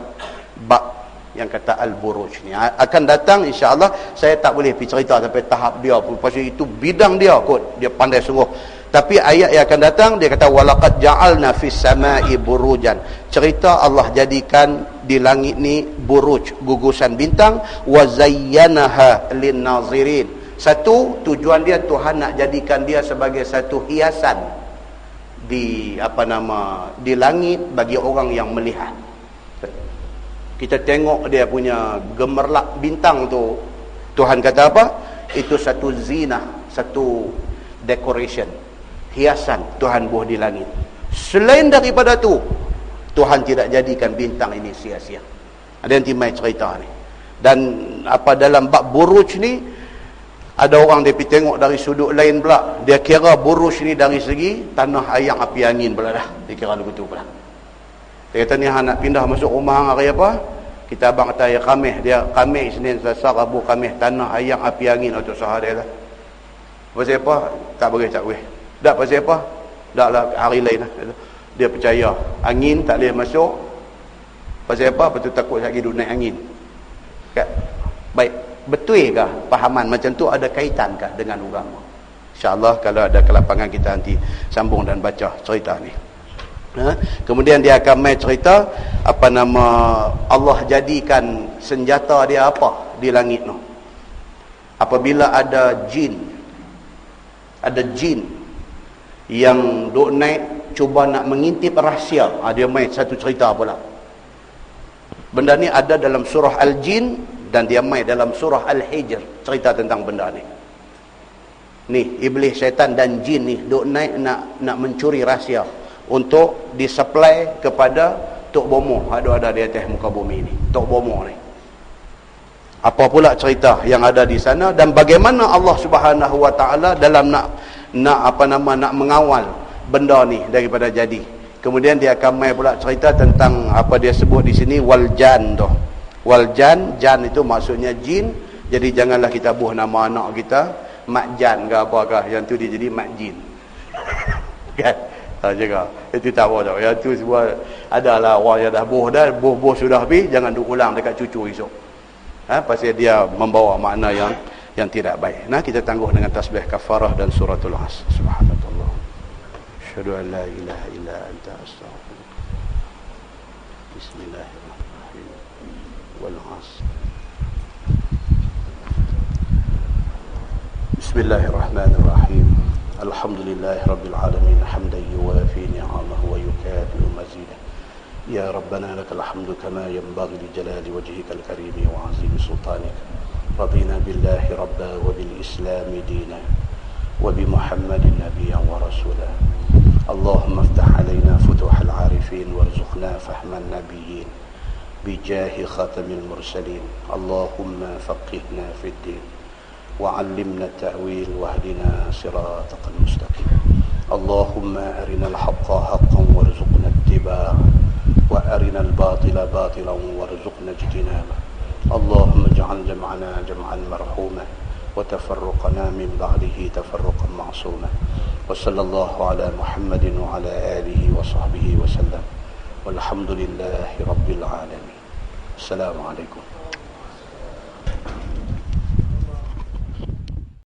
bab yang kata Al-Buruj ni. Akan datang insya-Allah. Saya tak boleh pergi cerita sampai tahap dia pun. Pasal itu bidang dia kot. Dia pandai sungguh. Tapi ayat yang akan datang dia kata walaqad ja'alna fis sama'i burujan. Cerita Allah jadikan di langit ni buruj, gugusan bintang, wa zayyanaha lin-nazirin. Satu, tujuan dia Tuhan nak jadikan dia sebagai satu hiasan di di langit bagi orang yang melihat. Kita tengok dia punya gemerlap bintang tu, Tuhan kata apa? Itu satu zinah, satu decoration, hiasan Tuhan buat di langit. Selain daripada tu, Tuhan tidak jadikan bintang ini sia-sia. Ada yang timai cerita ni. Dan dalam bab buruj ni, Ada orang dia pergi tengok dari sudut lain pula, dia kira Buruj ni dari segi tanah air api angin pula dah. Dia kira begitu pula. Dia kata ni hang nak pindah masuk rumah hang hari apa? Kita abang kata hari Khamis, dia Khamis, Isnin, Selasa, Rabu, Khamis, tanah air api angin untuk sahar dia lah. Pasal apa? Tak boleh. Tak pasal apa? Tak lah hari lain lah. Dia percaya angin tak boleh masuk. Pasal apa? Betul takut lagi duduk naik angin. Kan? Baik. Betul ke pahaman macam tu ada kaitan ke dengan agama? InsyaAllah kalau ada kelapangan kita nanti sambung dan baca cerita ni. Kemudian dia akan main cerita apa nama Allah jadikan senjata dia apa di langit tu. Apabila ada jin yang duk naik cuba nak mengintip rahsia, dia main satu cerita pula. Benda ni ada dalam surah Al-Jin dan dia main dalam surah Al-Hijr, cerita tentang benda ni. Ni iblis, syaitan dan jin ni duk naik nak mencuri rahsia untuk disupply kepada Tok Bomo ada di atas muka bumi ni, Tok Bomo ni. Apa pula cerita yang ada di sana dan bagaimana Allah Subhanahu Wa Taala dalam nak mengawal benda ni daripada jadi. Kemudian dia akan mai pula cerita tentang apa dia sebut di sini waljan tu. Waljan, jan itu maksudnya jin. Jadi janganlah kita buh nama anak kita Mak Jan ke apakah, yang tu dia jadi Mak Jin. Kan? Jaga. Itu tak apa tau. Yang tu semua adalah orang yang dah buh sudah habis, jangan duk ulang dekat cucu esok. Pasal dia membawa makna yang tidak baik. Nah, kita tangguh dengan tasbih kafarah dan suratul As. Subhanallah. Asyhadu an la ilaha illa anta astaghfiruka. Bismillahirrahmanirrahim. Wal 'asr. Bismillahirrahmanirrahim. Alhamdulillahi rabbil alamin hamdan yuwafi ni'amahu wa yukafi'u mazidah. Ya Rabbana lakal hamdu kama yanbaghi li jalali wajhikal karim wa 'azimi sultanik. Radina billahi rabba wa bil islam dina wa bi Muhammadin nabiyyan wa rasula. Allahumma iftah alaina futuhal arifin warzuqna fahman nabiyyin bi jahi khatamil mursalin. Allahumma faqihna fid din وعلمنا التأويل واهدنا صراطك المستقيم. اللهم أرنا الحق حقا وارزقنا اتباعه وأرنا الباطل باطلا وارزقنا اجتنابه. اللهم اجعل جمعنا جمعا مرحوما وتفرقنا من بعده تفرقا معصوما. وصلى الله على محمد وعلى آله وصحبه وسلم والحمد لله رب العالمين. السلام عليكم.